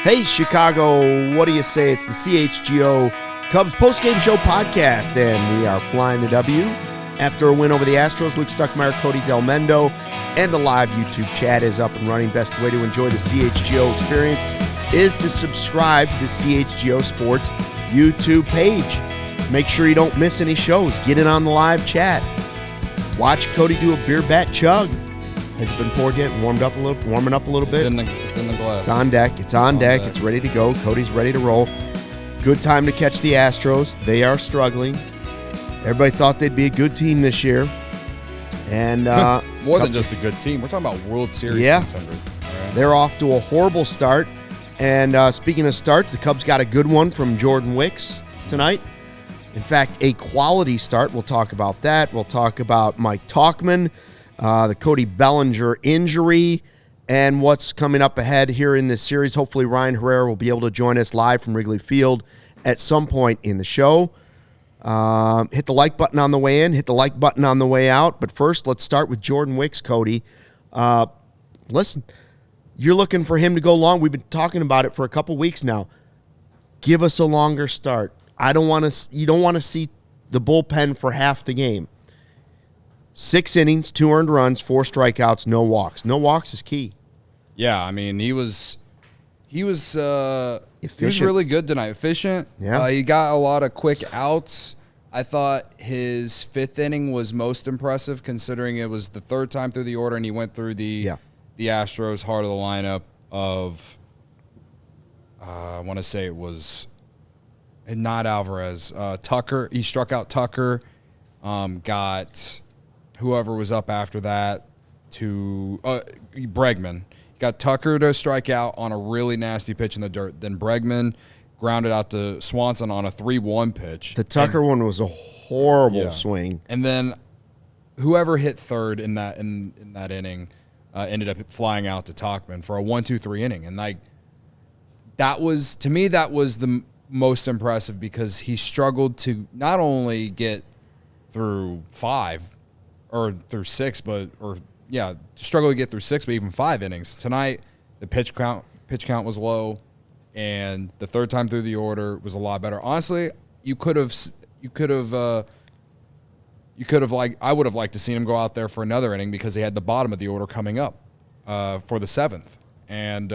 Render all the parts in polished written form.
Hey, Chicago, what do you say? It's the CHGO Cubs postgame show podcast, and we are flying the W. After a win over the Astros, Luke Stuckmeyer, Cody Del Mendo, and the live YouTube chat is up and running. Best way to enjoy the CHGO experience is to subscribe to the CHGO Sports YouTube page. Make sure you don't miss any shows. Get in on the live chat. Watch Cody do a beer bat chug. Has it been poured yet? Warming up a little bit? It's in the glass. It's on deck. It's on deck. It's ready to go. Cody's ready to roll. Good time to catch the Astros. They are struggling. Everybody thought they'd be a good team this year. And more than just a good team. We're talking about World Series contender. Right. They're off to a horrible start. And speaking of starts, the Cubs got a good one from Jordan Wicks tonight. In fact, a quality start. We'll talk about that. We'll talk about Mike Tauchman, the Cody Bellinger injury, and what's coming up ahead here in this series. Hopefully Ryan Herrera will be able to join us live from Wrigley Field at some point in the show. Hit the like button on the way in, hit the like button on the way out. But first, let's start with Jordan Wicks, Cody. Listen, you're looking for him to go long. We've been talking about it for a couple weeks now. Give us a longer start. You don't want to see the bullpen for half the game. 6 innings, 2 earned runs, 4 strikeouts, no walks. No walks is key. Yeah, I mean, he was really good tonight. Efficient. Yeah. He got a lot of quick outs. I thought his 5th inning was most impressive, considering it was the 3rd time through the order, and he went through the Astros' heart of the lineup of I want to say it was not Alvarez, Tucker. He struck out Tucker. Got whoever was up after that to Bregman. He got Tucker to strike out on a really nasty pitch in the dirt. Then Bregman grounded out to Swanson on a 3-1 pitch. The Tucker one was a horrible swing. And then whoever hit third in that inning ended up flying out to Tauchman for a 1-2-3 inning. And that was the most impressive, because he struggled to not only get through 5 or through 6, struggled to get through 6, but even 5 innings. Tonight, the pitch count was low, and the 3rd time through the order was a lot better. Honestly, I would have liked to see him go out there for another inning, because he had the bottom of the order coming up for the 7th. And,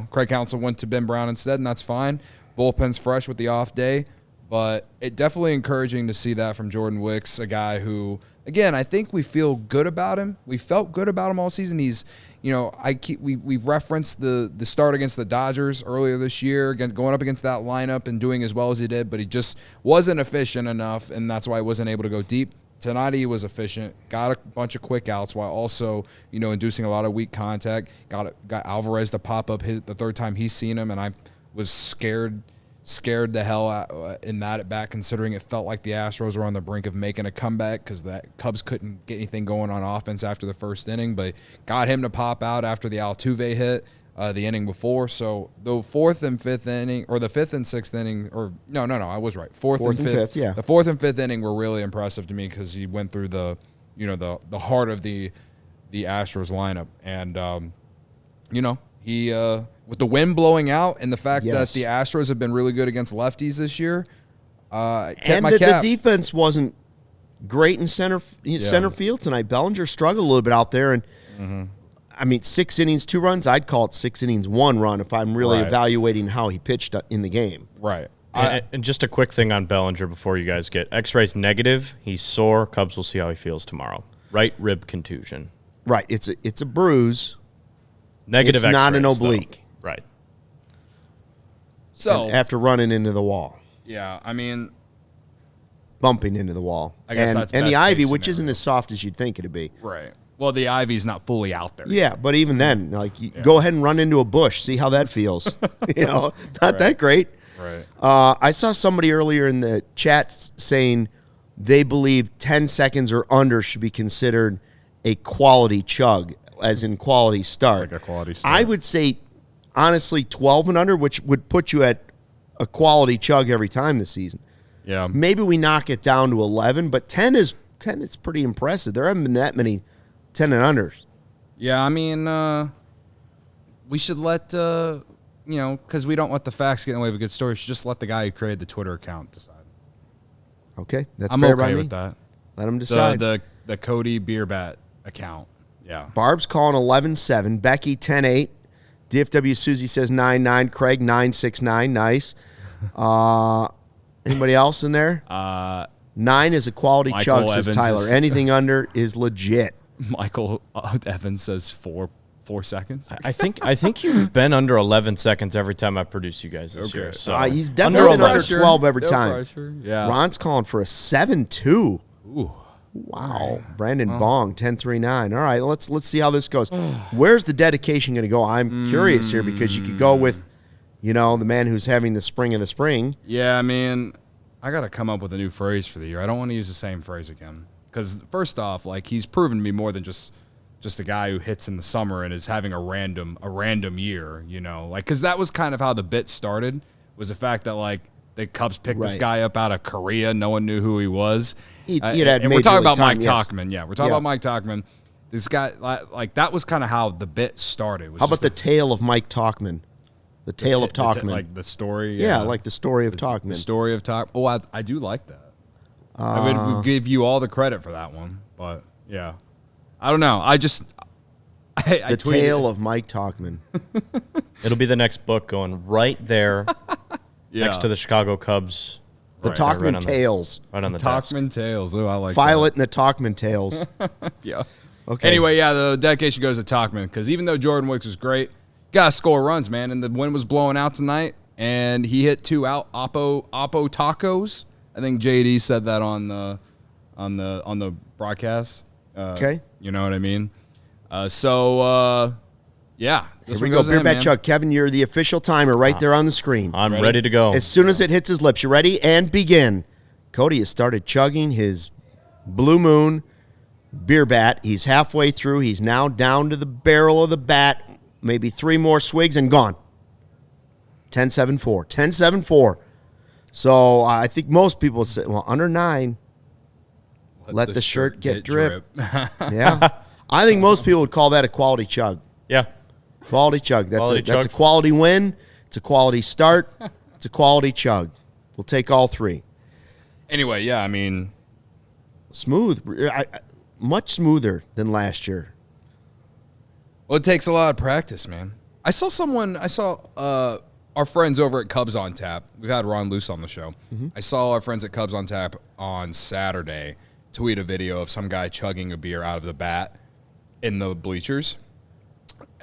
Craig Counsell went to Ben Brown instead, and that's fine. Bullpen's fresh with the off day. But it definitely encouraging to see that from Jordan Wicks, a guy who, again, I think we feel good about him. We felt good about him all season. He's, we've referenced the start against the Dodgers earlier this year, going up against that lineup and doing as well as he did, but he just wasn't efficient enough, and that's why he wasn't able to go deep. Tonight he was efficient, got a bunch of quick outs while also, inducing a lot of weak contact. Got Alvarez to pop up the 3rd time he's seen him, and I was scared the hell out in that at bat, considering it felt like the Astros were on the brink of making a comeback, because the Cubs couldn't get anything going on offense after the 1st inning, but got him to pop out after the Altuve hit the inning before. So the 4th and 5th inning, or the 5th and 6th inning, or no, I was right. 4th and 5th, yeah. The 4th and 5th inning were really impressive to me, because he went through the heart of the Astros lineup, and he with the wind blowing out and the fact that the Astros have been really good against lefties this year, the defense wasn't great in center field tonight. Bellinger struggled a little bit out there, and I mean, 6 innings, 2 runs. I'd call it 6 innings, 1 run if I'm really evaluating how he pitched in the game. Right. And just a quick thing on Bellinger before you guys get X-rays negative. He's sore. Cubs will see how he feels tomorrow. Right rib contusion. Right. It's a bruise. Negative. It's not an oblique. Though. Right. So and after running into the wall. Yeah, I mean, bumping into the wall. I guess that's and the ivy, which scenario. isn't as soft as you'd think it'd be. Right. Well, the ivy's not fully out there. Yeah, but even then, go ahead and run into a bush, see how that feels. Not that great. Right. I saw somebody earlier in the chat saying they believe 10 seconds or under should be considered a quality chug, as in quality start. Like a quality start. I would say, honestly, 12 and under, which would put you at a quality chug every time this season. Yeah. Maybe we knock it down to 11, but 10 is pretty impressive. There haven't been that many 10 and unders. Yeah, I mean, we should let because we don't want the facts getting away with a good story, we should just let the guy who created the Twitter account decide. Okay, that's I'm fair okay by me. with that. Let him decide. The Cody Beer Bat account. Yeah. Barb's calling 11-7. Becky 10-8. DFW Susie says 9-9. Craig 9-6-9. Nice. Anybody else in there? 9 is a quality Michael chug, says Evans Tyler. Anything under is legit. Michael Evans says 4 seconds. I think you've been under 11 seconds every time I produce you guys this year. So He's definitely under pressure. 12 every No time. pressure. Yeah. Ron's calling for a 7-2. Ooh. Wow. Brandon Bong 10-3-9. All right, let's see how this goes. Where's the dedication going to go? I'm curious here because you could go with, the man who's having the spring of the spring. Yeah, I mean, I got to come up with a new phrase for the year. I don't want to use the same phrase again. Because first off, he's proven to be more than just a guy who hits in the summer and is having a random year, because that was kind of how the bit started, was the fact that the Cubs picked this guy up out of Korea. No one knew who he was. And we're talking about Mike yes. Tauchman. Yeah, we're talking about Mike Tauchman. This guy, that was kind of how the bit started. How about the tale of Mike Tauchman? The tale of Tauchman. The story? Yeah, the story of Tauchman. The story of Tauchman. Oh, I do like that. I would give you all the credit for that one. But, yeah. I don't know. I the tale of Mike Tauchman. it'll be the next book going right there next to the Chicago Cubs. The Tauchman Tales. Right on the desk. Tauchman Tales. Oh, I like File that. it in the Tauchman Tales. Yeah. Okay. Anyway, the dedication goes to Tauchman because even though Jordan Wicks was great, got to score runs, man. And the wind was blowing out tonight, and he hit 2 out Oppo tacos. I think JD said that on the broadcast. Okay. You know what I mean? Yeah. Here we go. Beer Bat Chug. Kevin, you're the official timer right there on the screen. I'm ready to go. As soon as it hits his lips, you ready? And begin. Cody has started chugging his Blue Moon beer bat. He's halfway through. He's now down to the barrel of the bat. Maybe 3 more swigs and gone. 10-7-4. 10-7-4. So I think most people would say, well, under 9, let the shirt get drip. Yeah. I think most people would call that a quality chug. Yeah. Quality chug. That's a quality win. It's a quality start. It's a quality chug. We'll take all 3. Anyway, yeah, I mean, smooth. Much smoother than last year. Well, it takes a lot of practice, man. I saw our friends over at Cubs on Tap. We've had Ron Luce on the show. Mm-hmm. I saw our friends at Cubs on Tap on Saturday tweet a video of some guy chugging a beer out of the bat in the bleachers.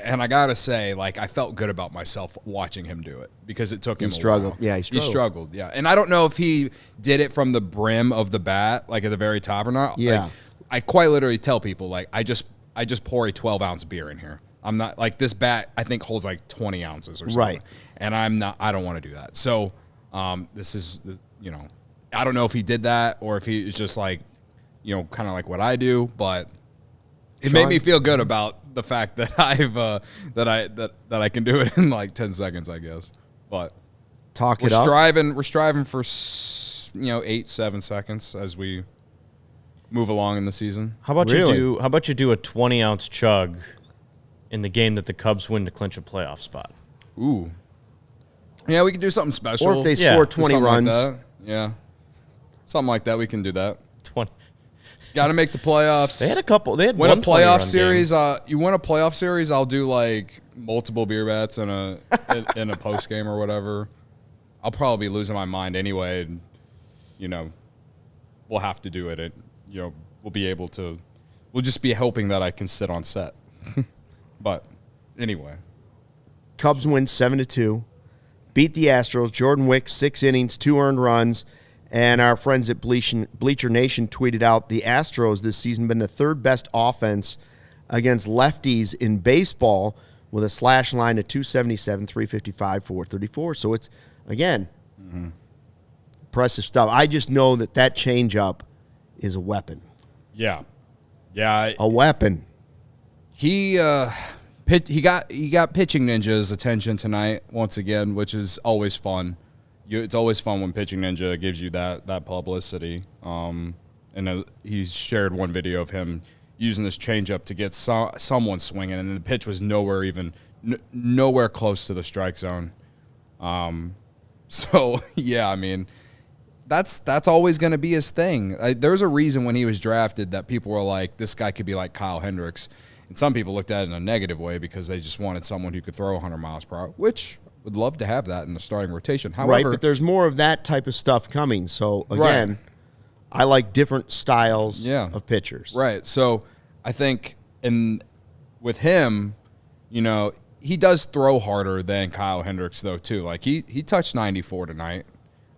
And I got to say, I felt good about myself watching him do it because it took him a struggled. while. Yeah, he struggled, yeah. And I don't know if he did it from the brim of the bat, at the very top or not. Yeah. I quite literally tell people, I just pour a 12-ounce beer in here. I'm not, this bat, I think, holds 20 ounces or something. Right. And I don't want to do that. So this is, I don't know if he did that or if he is just kind of what I do, but it made me feel good about the fact that that I can do it in 10 seconds, I guess. But we're striving for 8-7 seconds as we move along in the season. How about you do a 20-ounce chug in the game that the Cubs win to clinch a playoff spot? Ooh. Yeah, we can do something special. Or if they score 20 runs. Yeah. Something like that, we can do that. 20. Got to make the playoffs. They had a couple. They had win one a playoff series. Game. You win a playoff series, I'll do multiple beer bats in a post game or whatever. I'll probably be losing my mind anyway. And, we'll have to do it. We'll be able to. We'll just be hoping that I can sit on set. But anyway, Cubs win 7-2. Beat the Astros. Jordan Wicks 6 innings, 2 earned runs. And our friends at Bleacher Nation tweeted out the Astros this season been the 3rd best offense against lefties in baseball with a slash line of 277, 355, 434. So it's, again, impressive stuff. I just know that changeup is a weapon. Yeah. Yeah. A weapon. He got Pitching Ninja's attention tonight once again, which is always fun. It's always fun when Pitching Ninja gives you that publicity. And he shared one video of him using this changeup to get someone swinging, and the pitch was nowhere nowhere close to the strike zone. So yeah, I mean, that's always going to be his thing. There's a reason when he was drafted that people were like, this guy could be like Kyle Hendricks. And some people looked at it in a negative way because they just wanted someone who could throw 100 miles per hour, which would love to have that in the starting rotation. However, right, but there's more of that type of stuff coming. So, again, Right. I like different styles of pitchers. Right. So I think with him, you know, he does throw harder than Kyle Hendricks, though, too. Like, he touched 94 tonight.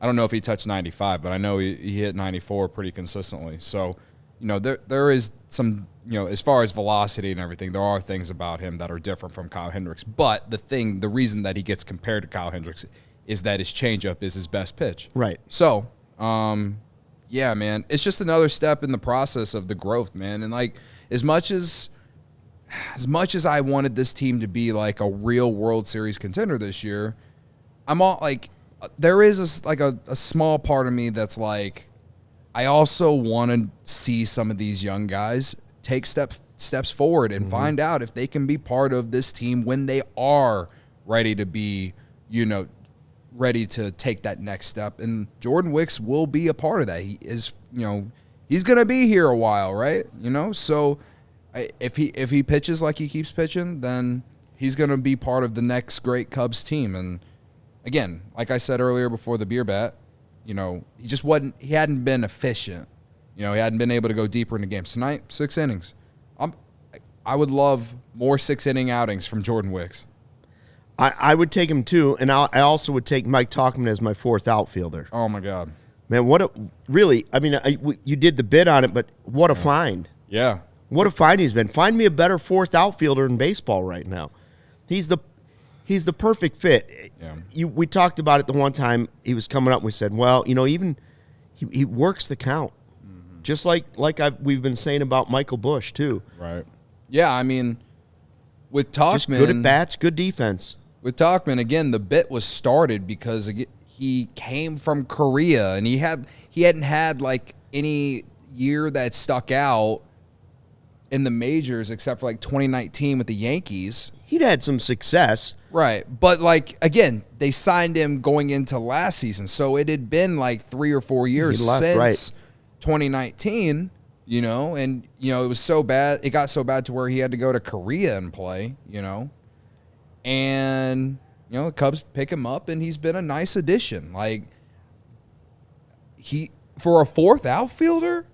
I don't know if he touched 95, but I know he hit 94 pretty consistently. So, you know, there is some, you know, as far as velocity and everything, there are things about him that are different from Kyle Hendricks. But the reason that he gets compared to Kyle Hendricks is that his changeup is his best pitch. Right. So, yeah, man, it's just another step in the process of the growth, man. And like, as much as I wanted this team to be like a real World Series contender this year, I'm all like, there is a small part of me that's like, I also want to see some of these young guys take steps forward and find out if they can be part of this team when they are ready to be, you know, ready to take that next step. And Jordan Wicks will be a part of that. He is, you know, he's going to be here a while, right? You know, so if he pitches like he keeps pitching, then he's going to be part of the next great Cubs team. And again, like I said earlier before the beer bat, you know, he hadn't been efficient. You know, he hadn't been able to go deeper into games. Tonight, 6 innings. I would love more 6-inning outings from Jordan Wicks. I would take him too, and I also would take Mike Tauchman as my 4th outfielder. Oh my God, man! You did the bid on it, but what a find! Yeah, what a find he's been. Find me a better 4th outfielder in baseball right now. He's the perfect fit. Yeah. We talked about it the one time he was coming up. And we said, well, you know, even he works the count, just like we've been saying about Michael Busch too. Right. Yeah, I mean, with Tauchman, just good at bats, good defense. With Tauchman, again, the bit was started because he came from Korea and he hadn't had like any year that stuck out in the majors except for like 2019 with the Yankees. He'd had some success. Right. But like, again, they signed him going into last season. So it had been like 3 or 4 years since 2019, you know, and, you know, it was so bad. It got so bad to where he had to go to Korea and play, you know, and, you know, the Cubs pick him up and he's been a nice addition. Like, for a 4th outfielder,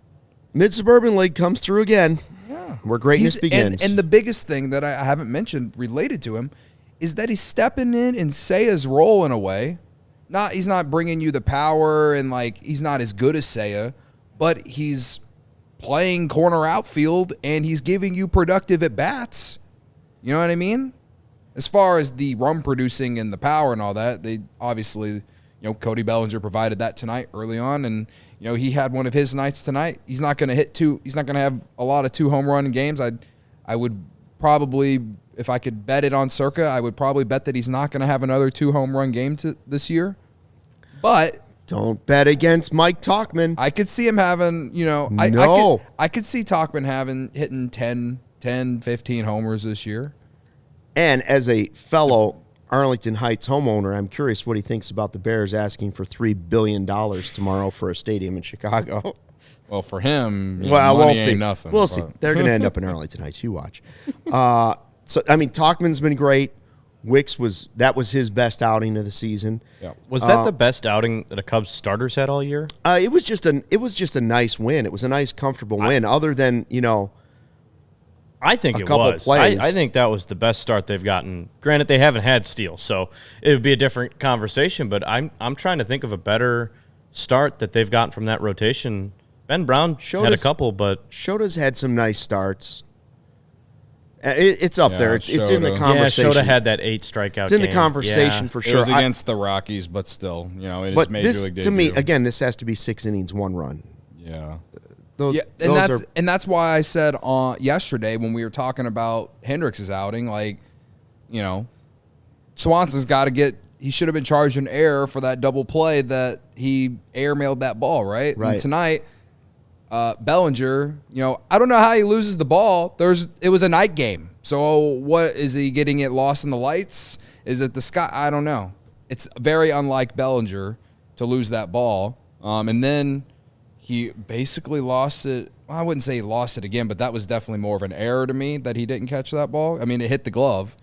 Mid-Suburban League comes through again. Yeah. Where greatness begins. And the biggest thing that I haven't mentioned related to him is that he's stepping in Seiya's role in a way. He's not bringing you the power and, like, he's not as good as Seiya, but he's playing corner outfield and he's giving you productive at-bats. You know what I mean? As far as the run producing and the power and all that, they obviously, you know, Cody Bellinger provided that tonight early on, and, you know, he had one of his nights tonight. He's not going to he's not going to have a lot of 2 home run games. I would probably, if I could bet it on Circa, I would probably bet that he's not going to have another 2 home run game this year. But don't bet against Mike Tauchman. I could see him having, you know, I could see Tauchman hitting 10, 15 homers this year. And as a fellow Arlington Heights homeowner, I'm curious what he thinks about the Bears asking for $3 billion tomorrow for a stadium in Chicago. Well, for him, well, money we'll see. ain't nothing. We'll see. They're going to end up in Arlington Heights. You watch. So, I mean, Tauchman's been great. Wicks was his best outing of the season. Yeah. Was that the best outing that a Cubs starters had all year? It was just a nice win. It was a nice, comfortable win. Other than, you know, I think it was. I think that was the best start they've gotten. Granted, they haven't had Steele, so it would be a different conversation. But I'm trying to think of a better start that they've gotten from that rotation. Ben Brown had a couple, but Shota's had some nice starts. It's up there. It's in the conversation. Yeah, Shota had that 8 strikeout. It's in the conversation for sure. It was against the Rockies, but still, you know, it is Major League debut. To me, again, this has to be 6 innings, 1 run. Yeah. And that's why I said yesterday when we were talking about Hendricks' outing, like, you know, Swanson's got to he should have been charged an error for that double play that he airmailed that ball, right? Right. And tonight, Bellinger, you know, I don't know how he loses the ball. It was a night game. So what is he getting it lost in the lights? Is it the sky? I don't know. It's very unlike Bellinger to lose that ball. And then he basically lost it. Well, I wouldn't say he lost it again, but that was definitely more of an error to me that he didn't catch that ball. I mean, it hit the glove.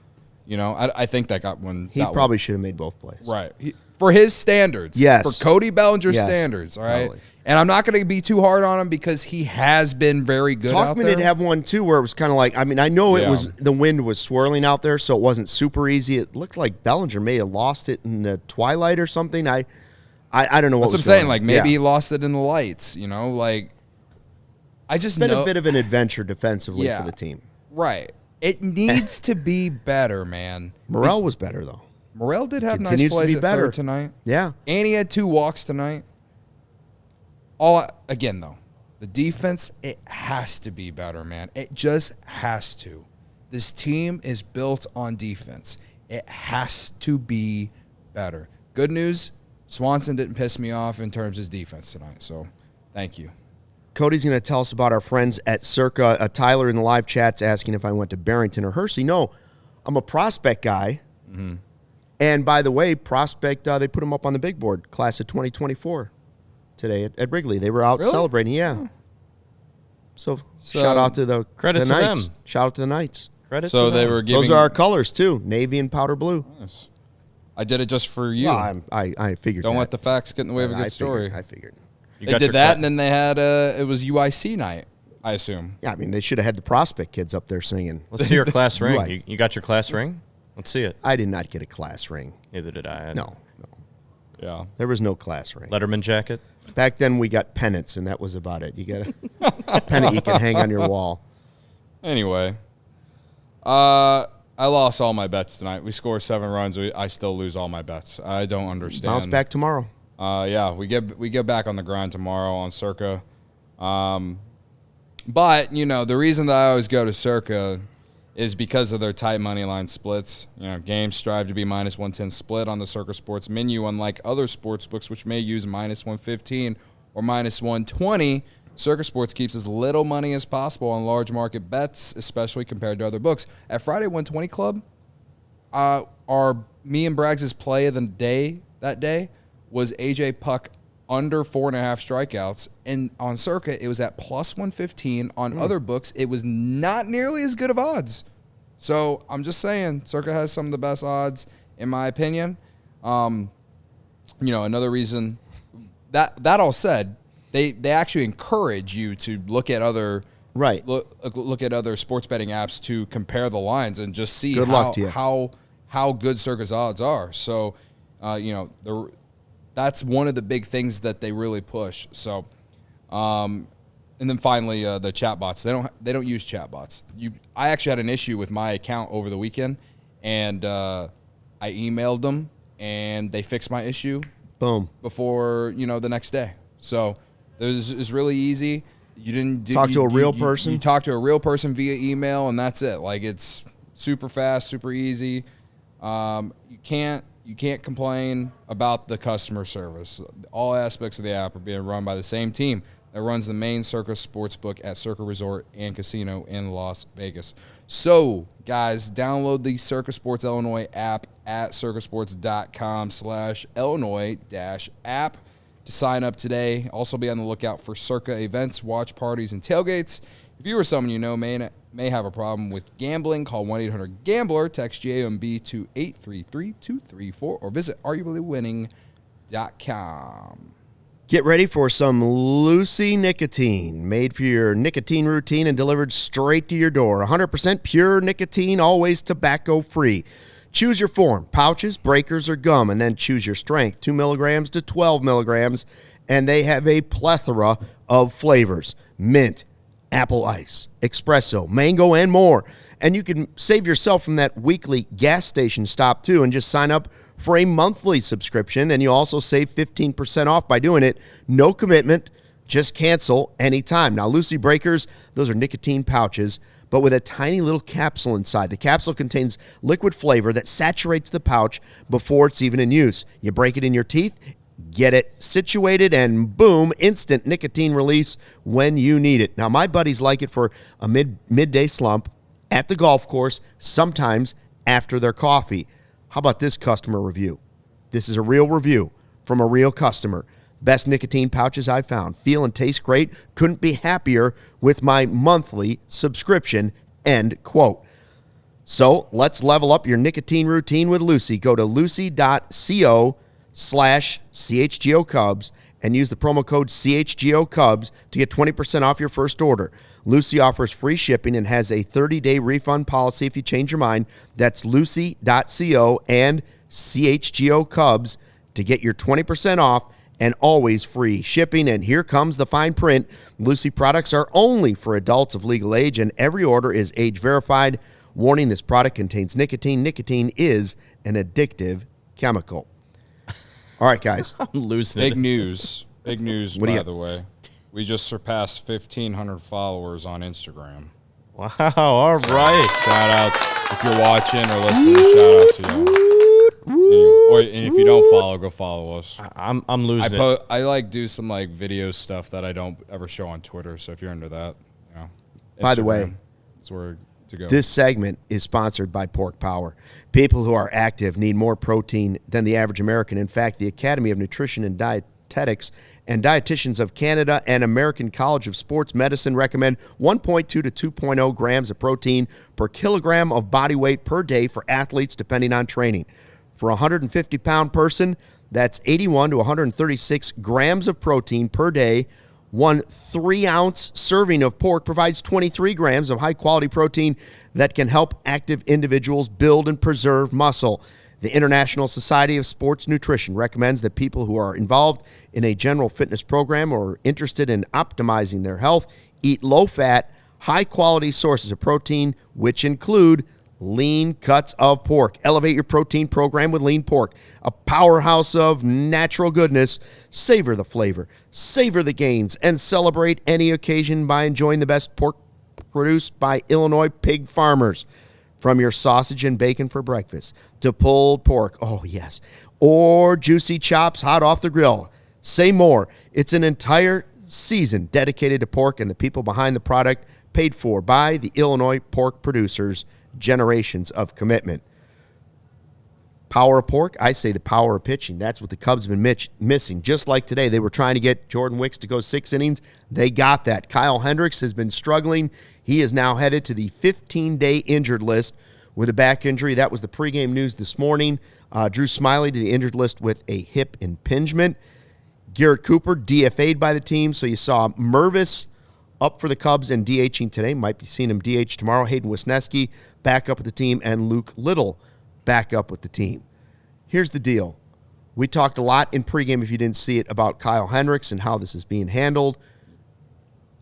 You know, I think that got one. He probably should have made both plays. Right. For his standards. Yes. For Cody Bellinger's standards. All right. Totally. And I'm not going to be too hard on him because he has been very good out there. Tauchman did have one, too, where it was kind of like, I mean, I know it was the wind was swirling out there, so it wasn't super easy. It looked like Bellinger may have lost it in the twilight or something. I don't know what was going on. That's what I'm saying. Like, maybe he lost it in the lights, you know? Like, I just know. It's been a bit of an adventure defensively for the team. Right. It needs to be better, man. Morrell was better, though. Morrell did have nice plays at third tonight. Yeah. And he had 2 walks tonight. Again, though, the defense, it has to be better, man. It just has to. This team is built on defense. It has to be better. Good news, Swanson didn't piss me off in terms of his defense tonight, so thank you. Cody's going to tell us about our friends at Circa. Tyler in the live chat's asking if I went to Barrington or Hershey. No, I'm a Prospect guy. Mm-hmm. And by the way, Prospect, they put him up on the big board, class of 2024 today at Wrigley. They were out celebrating, So shout out to the Knights. Them. Shout out to the Knights. Credit to them. They were giving, those are our colors, too, navy and powder blue. Nice. I did it just for you. Well, I figured Don't let the facts get in the way of a good story. I figured. They did that, and then they had it was UIC night, I assume. Yeah, I mean, they should have had the Prospect kids up there singing. Let's see your class ring. Right. You got your class ring? Let's see it. I did not get a class ring. Neither did I. No. Yeah. There was no class ring. Letterman jacket? Back then, we got pennants, and that was about it. You got a pennant you can hang on your wall. Anyway, I lost all my bets tonight. We score 7 runs. I still lose all my bets. I don't understand. Bounce back tomorrow. Yeah, we get back on the grind tomorrow on Circa. But, you know, the reason that I always go to Circa is because of their tight money line splits. You know, games strive to be minus 110 split on the Circa Sports menu, unlike other sports books which may use minus 115 or minus 120. Circa Sports keeps as little money as possible on large market bets, especially compared to other books. At Friday 120 Club, me and Braggs' play of the day that day was AJ Puck under 4.5 strikeouts, and on Circa it was at plus 115. On other books, it was not nearly as good of odds. So I'm just saying, Circa has some of the best odds in my opinion. You know, another reason that all said, they actually encourage you to look at other look at other sports betting apps to compare the lines and just see how good Circa's odds are. So you know, that's one of the big things that they really push. So, and then finally, the chatbots. They don't use chatbots. I actually had an issue with my account over the weekend, and I emailed them, and they fixed my issue. Boom. Before the next day. So it's really easy. You didn't talk to a real person. You talk to a real person via email, and that's it. Like, it's super fast, super easy. You can't complain about the customer service. All aspects of the app are being run by the same team that runs the main Circa Sportsbook at Circa Resort and Casino in Las Vegas. So, guys, download the Circa Sports Illinois app at circasports.com/Illinois-app to sign up today. Also be on the lookout for Circa events, watch parties, and tailgates. If you or someone you know may have a problem with gambling, call 1-800-GAMBLER, text GAMB to 833-234, or visit arguablywinning.com. Get ready for some Lucy nicotine, made for your nicotine routine and delivered straight to your door. 100% pure nicotine, always tobacco-free. Choose your form, pouches, breakers, or gum, and then choose your strength, 2 milligrams to 12 milligrams, and they have a plethora of flavors: mint, apple ice, espresso, mango, and more. And you can save yourself from that weekly gas station stop, too, and just sign up for a monthly subscription, and you also save 15% off by doing it. No commitment, just cancel anytime. Now, Lucy Breakers, those are nicotine pouches, but with a tiny little capsule inside. The capsule contains liquid flavor that saturates the pouch before it's even in use. You break it in your teeth, get it situated, and boom, instant nicotine release when you need it. Now, my buddies like it for a midday slump, at the golf course, sometimes after their coffee. How about this customer review? This is a real review from a real customer. Best nicotine pouches I've found. Feel and taste great. Couldn't be happier with my monthly subscription. End quote. So let's level up your nicotine routine with Lucy. Go to lucy.co/CHGO Cubs and use the promo code CHGO Cubs to get 20% off your first order. Lucy offers free shipping and has a 30-day refund policy if you change your mind. That's lucy.co and CHGO Cubs to get your 20% off and always free shipping. And here comes the fine print. Lucy products are only for adults of legal age, and every order is age verified. Warning, this product contains nicotine. Nicotine is an addictive chemical. All right, guys. I'm losing Big it. news. Big news, by the way. We just surpassed 1,500 followers on Instagram. Wow, all right. Shout out. If you're watching or listening, shout out to you. Or and if you don't follow, go follow us. I'm losing it. I like do some like video stuff that I don't ever show on Twitter. So if you're into that, By the way, that's where to go. This segment is sponsored by Pork Power. People who are active need more protein than the average American. In fact, the Academy of Nutrition and Dietetics and Dietitians of Canada and American College of Sports Medicine recommend 1.2 to 2.0 grams of protein per kilogram of body weight per day for athletes depending on training. For a 150-pound person, that's 81 to 136 grams of protein per day. One 3-ounce serving of pork provides 23 grams of high-quality protein that can help active individuals build and preserve muscle. The International Society of Sports Nutrition recommends that people who are involved in a general fitness program or interested in optimizing their health eat low-fat, high-quality sources of protein, which include lean cuts of pork. Elevate your protein program with lean pork, a powerhouse of natural goodness. Savor the flavor, savor the gains, and celebrate any occasion by enjoying the best pork produced by Illinois pig farmers. From your sausage and bacon for breakfast to pulled pork, oh yes, or juicy chops hot off the grill. Say more. It's an entire season dedicated to pork and the people behind the product, paid for by the Illinois pork producers. Generations of commitment. Power of pork, I say the power of pitching. That's what the Cubs have been missing. Just like today, they were trying to get Jordan Wicks to go 6 innings. They got that. Kyle Hendricks has been struggling. He is now headed to the 15-day injured list with a back injury. That was the pregame news this morning. Drew Smiley to the injured list with a hip impingement. Garrett Cooper DFA'd by the team, so you saw Mervis up for the Cubs and DHing today. Might be seeing him DH tomorrow. Hayden Wisniewski back up with the team, and Luke Little back up with the team. Here's the deal. We talked a lot in pregame, if you didn't see it, about Kyle Hendricks and how this is being handled.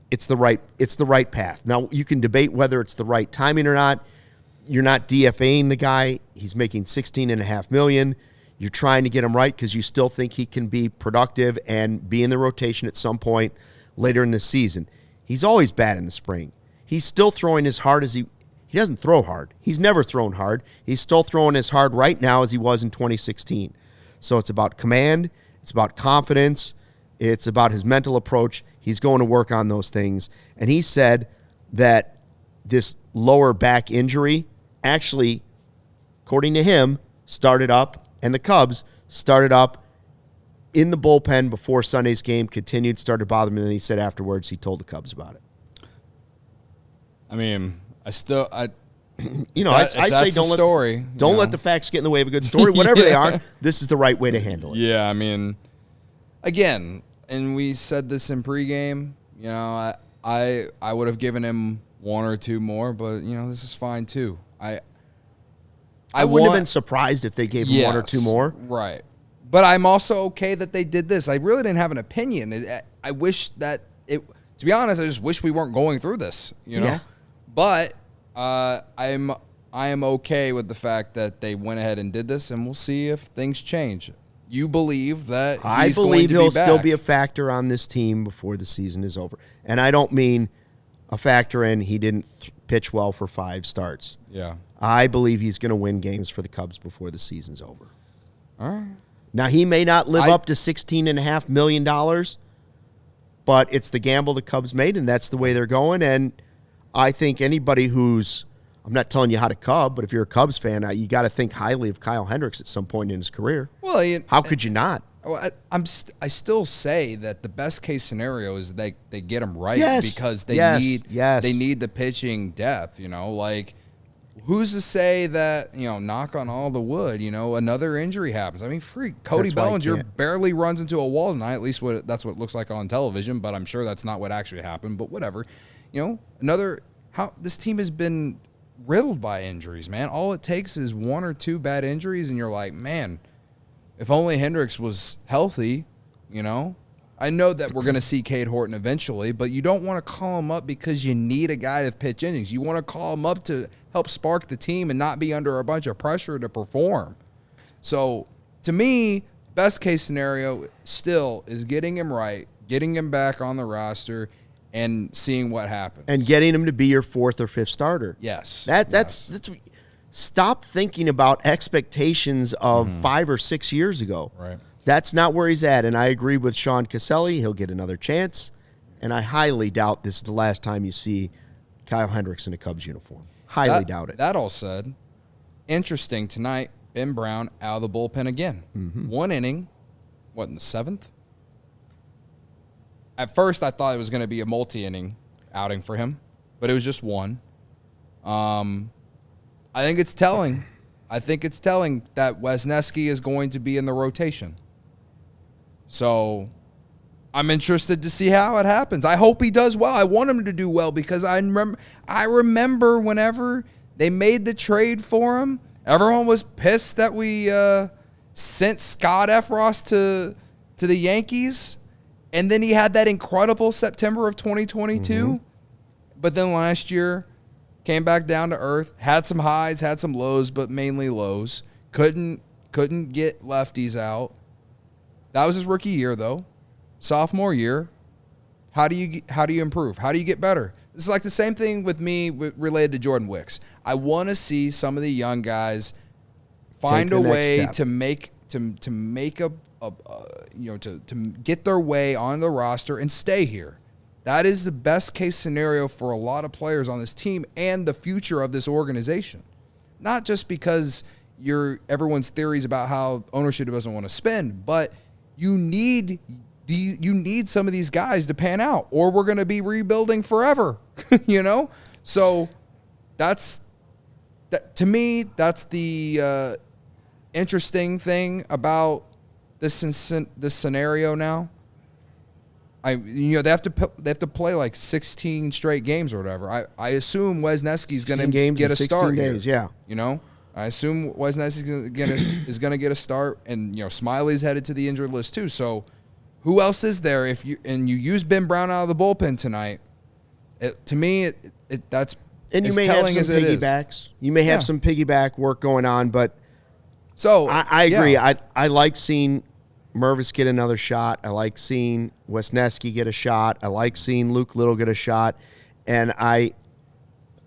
It's the right path. Now, you can debate whether it's the right timing or not. You're not DFAing the guy. He's making $16.5 million. You're trying to get him right because you still think he can be productive and be in the rotation at some point later in the season. He's always bad in the spring. He's still throwing as hard as he doesn't throw hard. He's never thrown hard. He's still throwing as hard right now as he was in 2016. So it's about command. It's about confidence. It's about his mental approach. He's going to work on those things. And he said that this lower back injury actually, according to him, started up, and the Cubs started up in the bullpen before Sunday's game, continued, started bothering him, and then he said afterwards he told the Cubs about it. I mean, I say don't let the facts get in the way of a good story. Whatever they are, this is the right way to handle it. Yeah, I mean, again, and we said this in pregame, I would have given him 1 or 2 more, but this is fine too. I wouldn't have been surprised if they gave him 1 or 2 more. Right. But I'm also okay that they did this. I really didn't have an opinion. I wish that to be honest, I just wish we weren't going through this, Yeah. But I am okay with the fact that they went ahead and did this, and we'll see if things change. You believe that I believe he'll still be a factor on this team before the season is over. And I don't mean a factor in he didn't pitch well for 5 starts. Yeah. I believe he's going to win games for the Cubs before the season's over. All right. Now, he may not live up to $16.5 million, but it's the gamble the Cubs made, and that's the way they're going. And I think anybody who's I'm not telling you how to Cub, but if you're a Cubs fan, you got to think highly of Kyle Hendricks at some point in his career. Well, how could you not? Well, I still say that the best case scenario is they get him right because they need the pitching depth. Like who's to say that knock on all the wood, another injury happens. I mean, Cody Bellinger barely runs into a wall tonight. At least that's what it looks like on television, but I'm sure that's not what actually happened. But whatever, this team has been riddled by injuries, man. All it takes is one or two bad injuries, and you're like, man. If only Hendricks was healthy, I know that we're going to see Cade Horton eventually, but you don't want to call him up because you need a guy to pitch innings. You want to call him up to help spark the team and not be under a bunch of pressure to perform. So, to me, best case scenario still is getting him right, getting him back on the roster, and seeing what happens. And getting him to be your fourth or fifth starter. Yes. That's stop thinking about expectations of 5 or 6 years ago. Right. That's not where he's at. And I agree with Sean Caselli. He'll get another chance. And I highly doubt this is the last time you see Kyle Hendricks in a Cubs uniform. Highly doubt it. That all said, interesting tonight, Ben Brown out of the bullpen again. One inning, in the 7th? At first, I thought it was going to be a multi-inning outing for him, but it was just one. I think it's telling. I think it's telling that Wesneski is going to be in the rotation. So I'm interested to see how it happens. I hope he does well. I want him to do well because I remember whenever they made the trade for him, everyone was pissed that we sent Scott Efros to the Yankees, and then he had that incredible September of 2022. But then last year, came back down to earth, had some highs, had some lows, but mainly lows. Couldn't get lefties out. That was his rookie year, though. Sophomore year, how do you improve? How do you get better? This is like the same thing with me related to Jordan Wicks. I want to see some of the young guys find a way to make to get their way on the roster and stay here. That is the best case scenario for a lot of players on this team and the future of this organization. Not just because everyone's theories about how ownership doesn't want to spend, but you need some of these guys to pan out, or we're going to be rebuilding forever. So to me, that's the interesting thing about this scenario now. They have to play like 16 straight games or whatever. I assume Wesneski's going to get a start. 16 days, here. I assume Wesneski is going to get a start, and Smiley's headed to the injured list too. So, who else is there? You use Ben Brown out of the bullpen tonight, to me, that's and you may have some piggybacks. You may have some piggyback work going on, but so I agree. Yeah. I like seeing Mervis get another shot. I like seeing Wesneski get a shot. I like seeing Luke Little get a shot, and I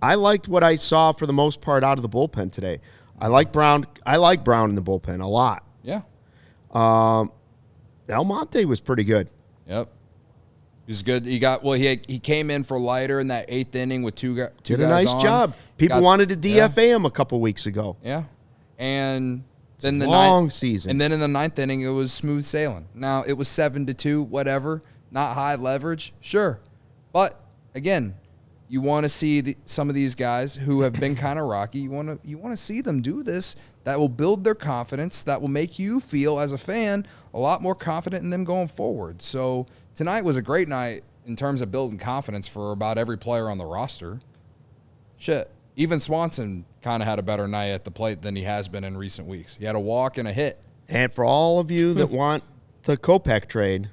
liked what I saw for the most part out of the bullpen today. I like Brown. I like Brown in the bullpen a lot. Yeah. Almonte was pretty good. Yep. He was good. He came in for Leiter in that 8th inning with two guys did a nice job. People wanted to DFA him a couple weeks ago. Yeah. And then season. And then in the 9th inning, it was smooth sailing. Now, it was 7-2, whatever. Not high leverage. Sure. But, again, you want to see some of these guys who have been kind of rocky. You want to see them do this. That will build their confidence. That will make you feel, as a fan, a lot more confident in them going forward. So tonight was a great night in terms of building confidence for about every player on the roster. Shit. Even Swanson kind of had a better night at the plate than he has been in recent weeks. He had a walk and a hit. And for all of you that want the Kopech trade,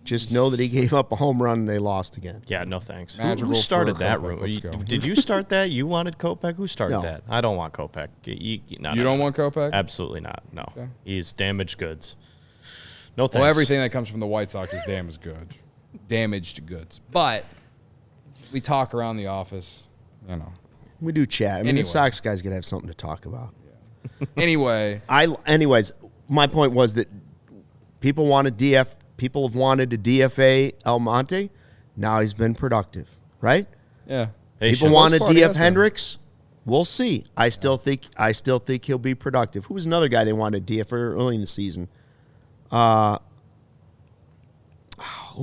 just know that he gave up a home run and they lost again. Yeah, no thanks. Who started that rumor? Did you start that? You wanted Kopech? Who started that? I don't want Kopech. You don't want Kopech? Absolutely not. No. Okay. He's damaged goods. No thanks. Well, everything that comes from the White Sox is damaged goods. Damaged goods. But we talk around the office, We do chat. I mean, the Sox guys got to have something to talk about. Yeah. Anyways, my point was that people have wanted to DFA Almonte. Now he's been productive, right? Yeah. People wanted DF Hendricks. We'll see. I still think he'll be productive. Who was another guy they wanted DFA early in the season? Who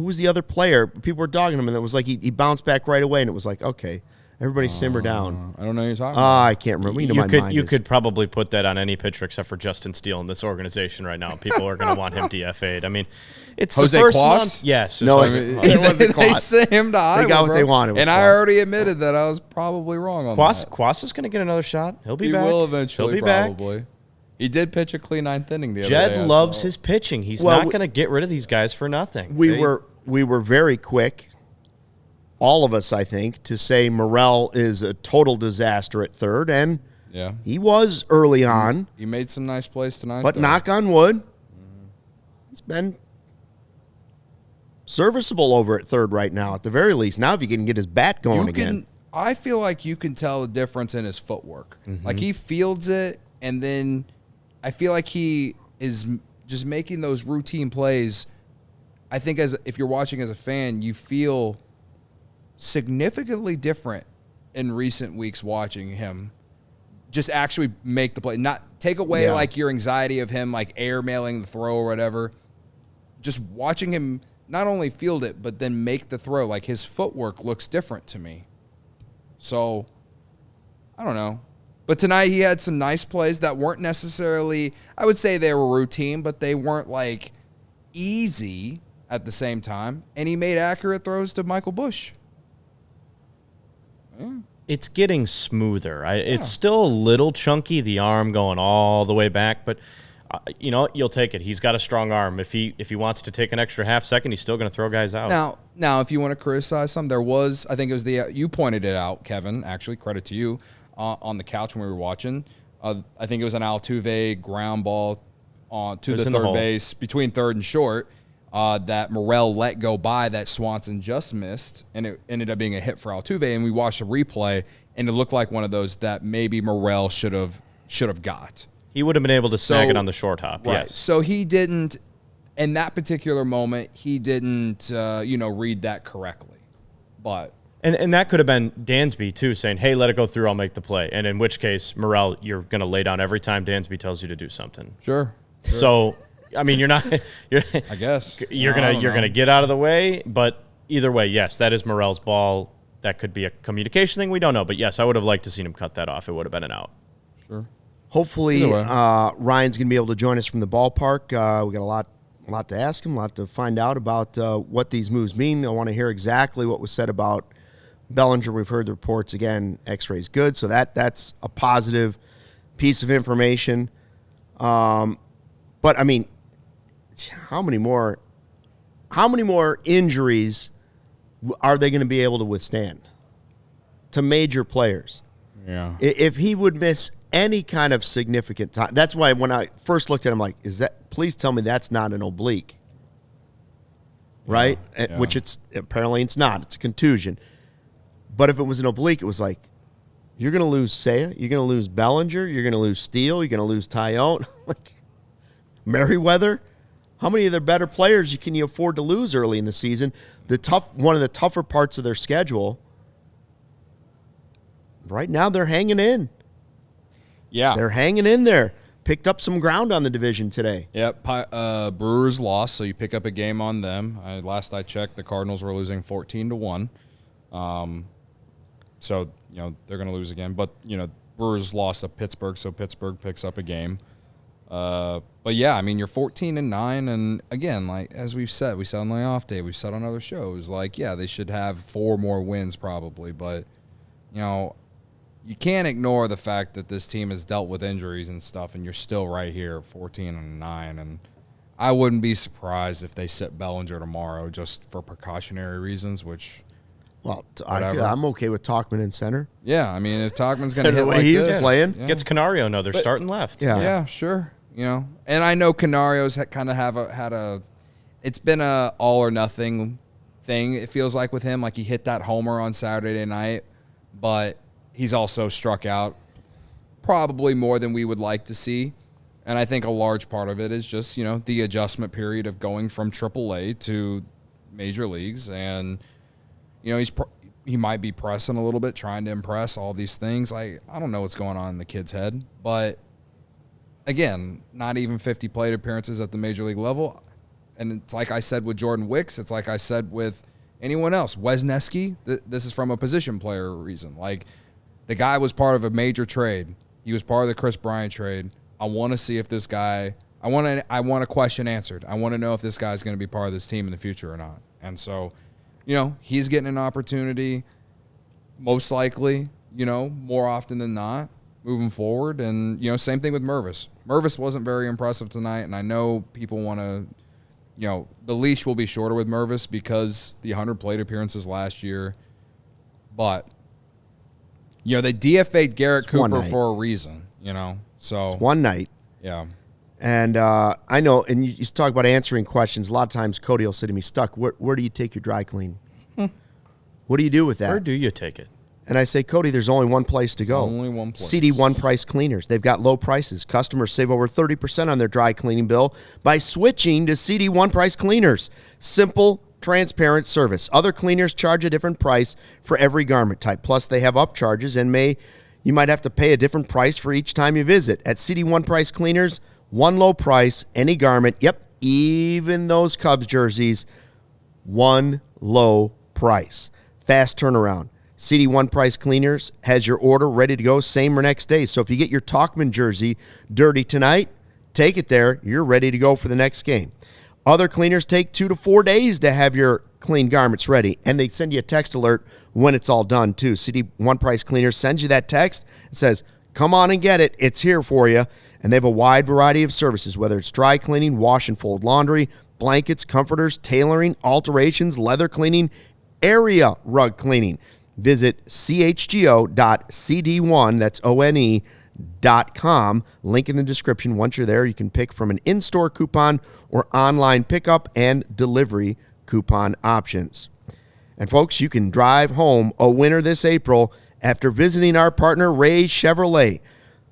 was the other player? People were dogging him, and it was like he bounced back right away, and it was like, okay, everybody simmer down. I don't know who you're talking about. I can't remember. You could probably put that on any pitcher except for Justin Steele in this organization right now. People are going to want him DFA'd. I mean, it's Jose the first Quas? month. Yes. No, it wasn't They sent him to Iowa. They got what they wanted. And I already admitted that I was probably wrong on that. Quas is going to get another shot. He'll be back. He will eventually, probably. Back. He did pitch a clean ninth inning the other day. Jed loves his pitching. He's not going to get rid of these guys for nothing. We were very quick, all of us, I think, to say Morel is a total disaster at third, and he was early on. He made some nice plays tonight. But knock on wood, he's been serviceable over at third right now, at the very least. Now if he can get his bat going again. I feel like you can tell the difference in his footwork. Like he fields it, and then I feel like he is just making those routine plays. I think if you're watching as a fan, you feel significantly different in recent weeks watching him just actually make the play. Not take away like your anxiety of him like airmailing the throw or whatever. Just watching him not only field it, but then make the throw. Like his footwork looks different to me. So, I don't know. But tonight he had some nice plays that weren't necessarily, I would say they were routine, but they weren't like easy at the same time. And he made accurate throws to Michael Busch. Yeah. It's getting smoother. It's still a little chunky, the arm going all the way back, but you know, you'll take it. He's got a strong arm. If he wants to take an extra half second, he's still going to throw guys out. Now, if you want to criticize some, there was, I think it was you pointed it out, Kevin. Actually, credit to you on the couch when we were watching. I think it was an Altuve ground ball to the third base between third and short that Morel let go by that Swanson just missed, and it ended up being a hit for Altuve. And we watched the replay, and it looked like one of those that maybe Morel should have got. He would have been able to snag it on the short hop, right. Yes. So he didn't, in that particular moment, he didn't, read that correctly. But and that could have been Dansby, too, saying, hey, let it go through, I'll make the play. And in which case, Morel, you're going to lay down every time Dansby tells you to do something. Sure. So, I mean, I guess. You're gonna get out of the way, but either way, yes, that is Morel's ball. That could be a communication thing. We don't know. But, yes, I would have liked to seen him cut that off. It would have been an out. Sure. Hopefully, Ryan's going to be able to join us from the ballpark. We got a lot to ask him, a lot to find out about what these moves mean. I want to hear exactly what was said about Bellinger. We've heard the reports again. X-ray's good, so that's a positive piece of information. But I mean, how many more injuries are they going to be able to withstand to major players? Yeah. If he would miss any kind of significant time. That's why when I first looked at him, like, please tell me that's not an oblique, right? Yeah. Which apparently it's not. It's a contusion. But if it was an oblique, it was like, you're going to lose Seiya, you're going to lose Bellinger, you're going to lose Steele, you're going to lose Tyone, like Merriweather. How many of their better players can you afford to lose early in the season? One of the tougher parts of their schedule. Right now, they're hanging in. Yeah. They're hanging in there. Picked up some ground on the division today. Yep. Brewers lost, so you pick up a game on them. Last I checked, the Cardinals were losing 14-1. So, they're going to lose again. But, Brewers lost to Pittsburgh, so Pittsburgh picks up a game. But, yeah, I mean, you're 14-9. And, again, like, as we said on the off day, we've said on other shows, like, yeah, they should have 4 more wins probably. But, you can't ignore the fact that this team has dealt with injuries and stuff, and you're still right here, 14-9. And I wouldn't be surprised if they sit Bellinger tomorrow just for precautionary reasons, which, I'm okay with Tauchman in center. Yeah, I mean, if Tauchman's going to hit the way like he's this, playing, gets Canario. No, they're starting left. Yeah, sure. And I know Canario's kind of it's been a all or nothing thing. It feels like with him, like he hit that homer on Saturday night, but he's also struck out probably more than we would like to see. And I think a large part of it is just, the adjustment period of going from AAA to major leagues. And, he's he might be pressing a little bit, trying to impress, all these things. I don't know what's going on in the kid's head. But, again, not even 50 plate appearances at the major league level. And it's like I said with Jordan Wicks. It's like I said with anyone else. Wesneski, this is from a position player reason. Like, the guy was part of a major trade. He was part of the Chris Bryant trade. I want to see if this guy – I want a question answered. I want to know if this guy's going to be part of this team in the future or not. And so – he's getting an opportunity, most likely, more often than not, moving forward. And, same thing with Mervis. Mervis wasn't very impressive tonight, and I know people want to, the leash will be shorter with Mervis because the 100 plate appearances last year. But, they DFA'd Garrett Cooper for a reason, so. It's one night. Yeah. And I know, and you talk about answering questions. A lot of times Cody will say to me, Stuck, where do you take your dry clean? What do you do with that? Where do you take it? And I say, Cody, there's only one place to go. Only one place. CD One Price Cleaners. They've got low prices. Customers save over 30% on their dry cleaning bill by switching to CD One Price Cleaners. Simple, transparent service. Other cleaners charge a different price for every garment type. Plus, they have upcharges and you might have to pay a different price for each time you visit. At CD One Price Cleaners, one low price, any garment. Yep, even those Cubs jerseys, one low price. Fast turnaround. CD One Price Cleaners has your order ready to go same or next day. So if you get your Tauchman jersey dirty tonight, take it there. You're ready to go for the next game. Other cleaners take 2 to 4 days to have your clean garments ready, and they send you a text alert when it's all done too. CD One Price Cleaners sends you that text and says, come on and get it. It's here for you. And they have a wide variety of services, whether it's dry cleaning, wash and fold laundry, blankets, comforters, tailoring, alterations, leather cleaning, area rug cleaning. Visit chgo.cd1, that's ONE.com. Link in the description. Once you're there, you can pick from an in-store coupon or online pickup and delivery coupon options. And folks, you can drive home a winner this April after visiting our partner, Ray Chevrolet.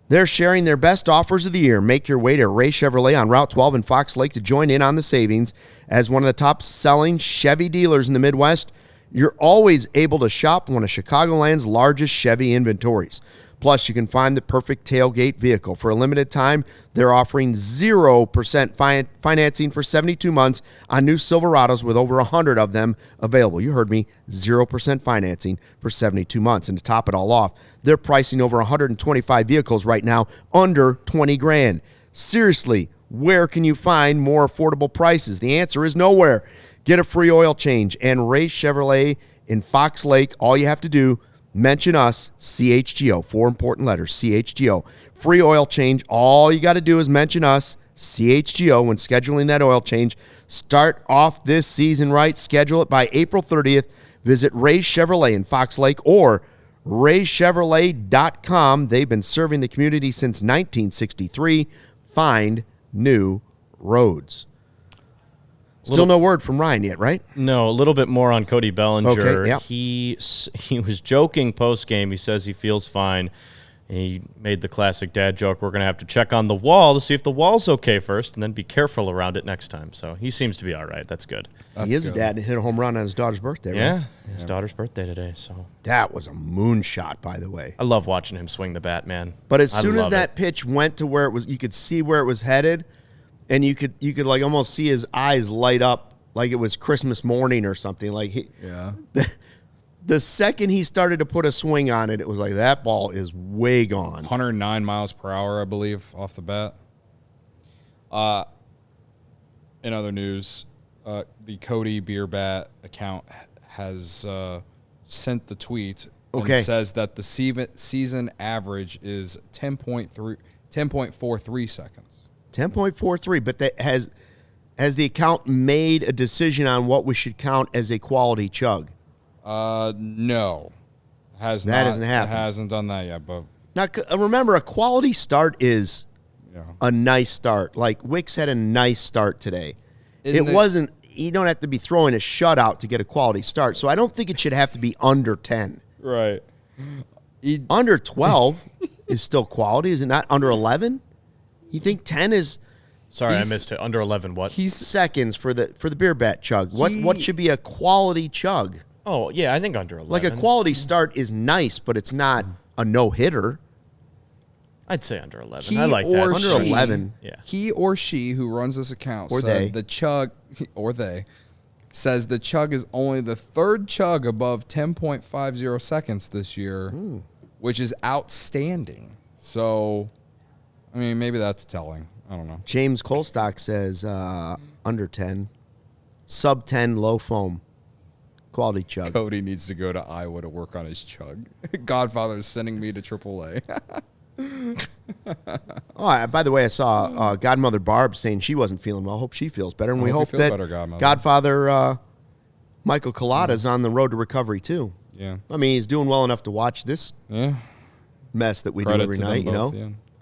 They're sharing their best offers of the year. Make your way to Ray Chevrolet on Route 12 in Fox Lake to join in on the savings. As one of the top-selling Chevy dealers in the Midwest, you're always able to shop one of Chicagoland's largest Chevy inventories. Plus, you can find the perfect tailgate vehicle. For a limited time, they're offering 0% financing for 72 months on new Silverados with over 100 of them available. You heard me, 0% financing for 72 months. And to top it all off, they're pricing over 125 vehicles right now under $20,000. Seriously, where can you find more affordable prices? The answer is nowhere. Get a free oil change and Ray Chevrolet in Fox Lake. All you have to do, mention us, CHGO, 4 important letters, CHGO. Free oil change. All you got to do is mention us, CHGO, when scheduling that oil change. Start off this season right. Schedule it by April 30th. Visit Ray Chevrolet in Fox Lake or raychevrolet.com. They've been serving the community since 1963. Find new roads. Still no word from Ryan yet, right? No, a little bit more on Cody Bellinger. Okay, yeah. He was joking post-game. He says he feels fine. He made the classic dad joke, we're going to have to check on the wall to see if the wall's okay first and then be careful around it next time. So he seems to be all right. That's good. He is a dad and hit a home run on his daughter's birthday, right? Yeah, his daughter's birthday today. So that was a moonshot, by the way. I love watching him swing the bat, man. But as soon as that pitch went to where it was, you could see where it was headed. And you could like almost see his eyes light up like it was Christmas morning or something. Like the second he started to put a swing on it, it was like that ball is way gone. 109 miles per hour, I believe, off the bat. In other news, the Cody Beer Bat account has sent the tweet and says that the season average is 10.43 seconds. 10.43, but that has the account made a decision on what we should count as a quality chug? No. Hasn't happened. It hasn't done that yet. But now, remember, a quality start is a nice start. Like Wicks had a nice start today. Wasn't. You don't have to be throwing a shutout to get a quality start. So I don't think it should have to be under 10. Right. Under 12 is still quality. Is it not under 11? You think 10 is? Sorry, I missed it. Under 11, what? He's seconds for the beer bat chug. What should be a quality chug? Oh, yeah, I think under 11. Like a quality start is nice, but it's not a no-hitter. I'd say under 11. I like that. Under 11. Yeah. He or she who runs this account or said the chug, or they, says the chug is only the third chug above 10.50 seconds this year, which is outstanding. So, I mean, maybe that's telling. I don't know. James Colstock says under 10. Sub 10 low foam. Quality chug. Cody needs to go to Iowa to work on his chug. Godfather is sending me to AAA. By the way, I saw Godmother Barb saying she wasn't feeling well. Hope she feels better. And we hope that better, Godfather Michael Collada's on the road to recovery, too. Yeah. I mean, he's doing well enough to watch this mess that we do every night, you know?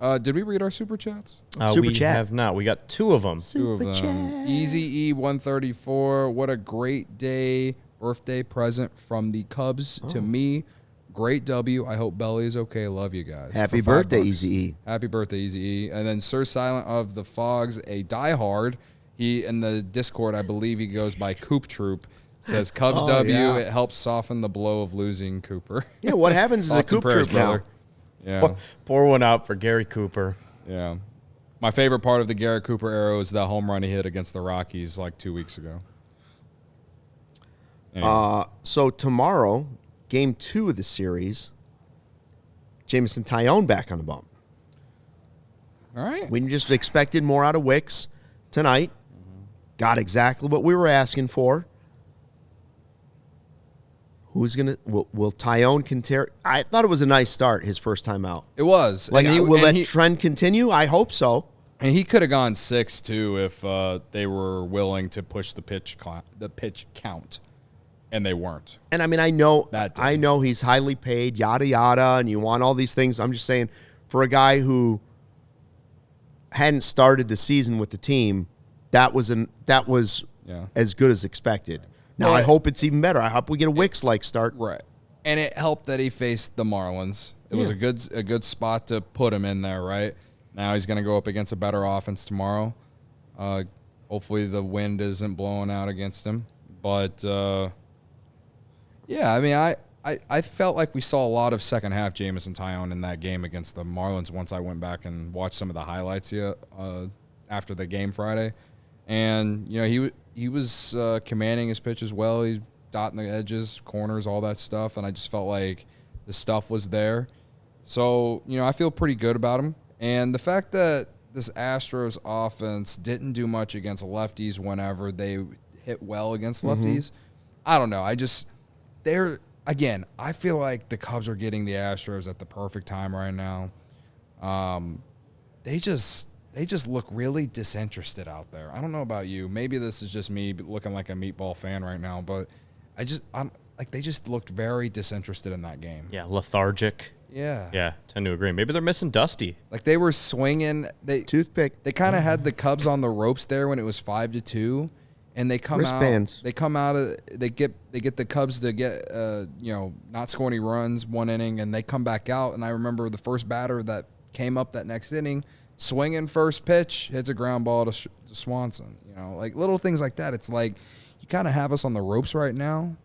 Yeah. Did we read our super chats? Super chat. Have not. We got 2 of them. Super chat. Easy E134. What a great day. Birthday present from the Cubs to me. Great W. I hope Belly is okay. Love you guys. Happy birthday, Easy E. Happy birthday, Easy E. And then Sir Silent of the Fogs, a diehard. He, in the Discord, I believe he goes by Coop Troop, says Cubs W. Yeah. It helps soften the blow of losing Cooper. Yeah, what happens to the Thoughts and Coop prayers, Troop now? brother. Yeah. Pour one out for Gary Cooper. Yeah. My favorite part of the Garrett Cooper era is that home run he hit against the Rockies like 2 weeks ago. Anyway. So tomorrow, game 2 of the series, Jameson Taillon back on the bump. All right. We just expected more out of Wicks tonight. Got exactly what we were asking for. Who's going to – will Taillon continue? I thought it was a nice start, his first time out. It was. Like, will that trend continue? I hope so. And he could have gone 6 too if they were willing to push the pitch count, and they weren't. And I mean, I know he's highly paid, yada yada, and you want all these things. I'm just saying, for a guy who hadn't started the season with the team, that was as good as expected. Now I hope it's even better. I hope we get a Wicks-like start. Right. And it helped that he faced the Marlins. It was a good spot to put him in there, right? Now he's going to go up against a better offense tomorrow. Hopefully the wind isn't blowing out against him. But, yeah, I mean, I felt like we saw a lot of second half Jameson Taillon in that game against the Marlins once I went back and watched some of the highlights after the game Friday. And, you know, he was commanding his pitch as well. He's dotting the edges, corners, all that stuff. And I just felt like the stuff was there. So, you know, I feel pretty good about him. And the fact that this Astros offense didn't do much against lefties whenever they hit well against lefties, I don't know. I feel like the Cubs are getting the Astros at the perfect time right now. They just look really disinterested out there. I don't know about you. Maybe this is just me looking like a meatball fan right now, but they just looked very disinterested in that game. Yeah, lethargic. Yeah, tend to agree. Maybe they're missing Dusty. Like they were swinging. Toothpick. They kind of had the Cubs on the ropes there when it was 5-2, and they come Wristbands. out. They come out of. They get the Cubs to get not score any runs one inning, and they come back out. And I remember the first batter that came up that next inning, swinging first pitch, hits a ground ball to Swanson. You know, like little things like that. It's like you kind of have us on the ropes right now.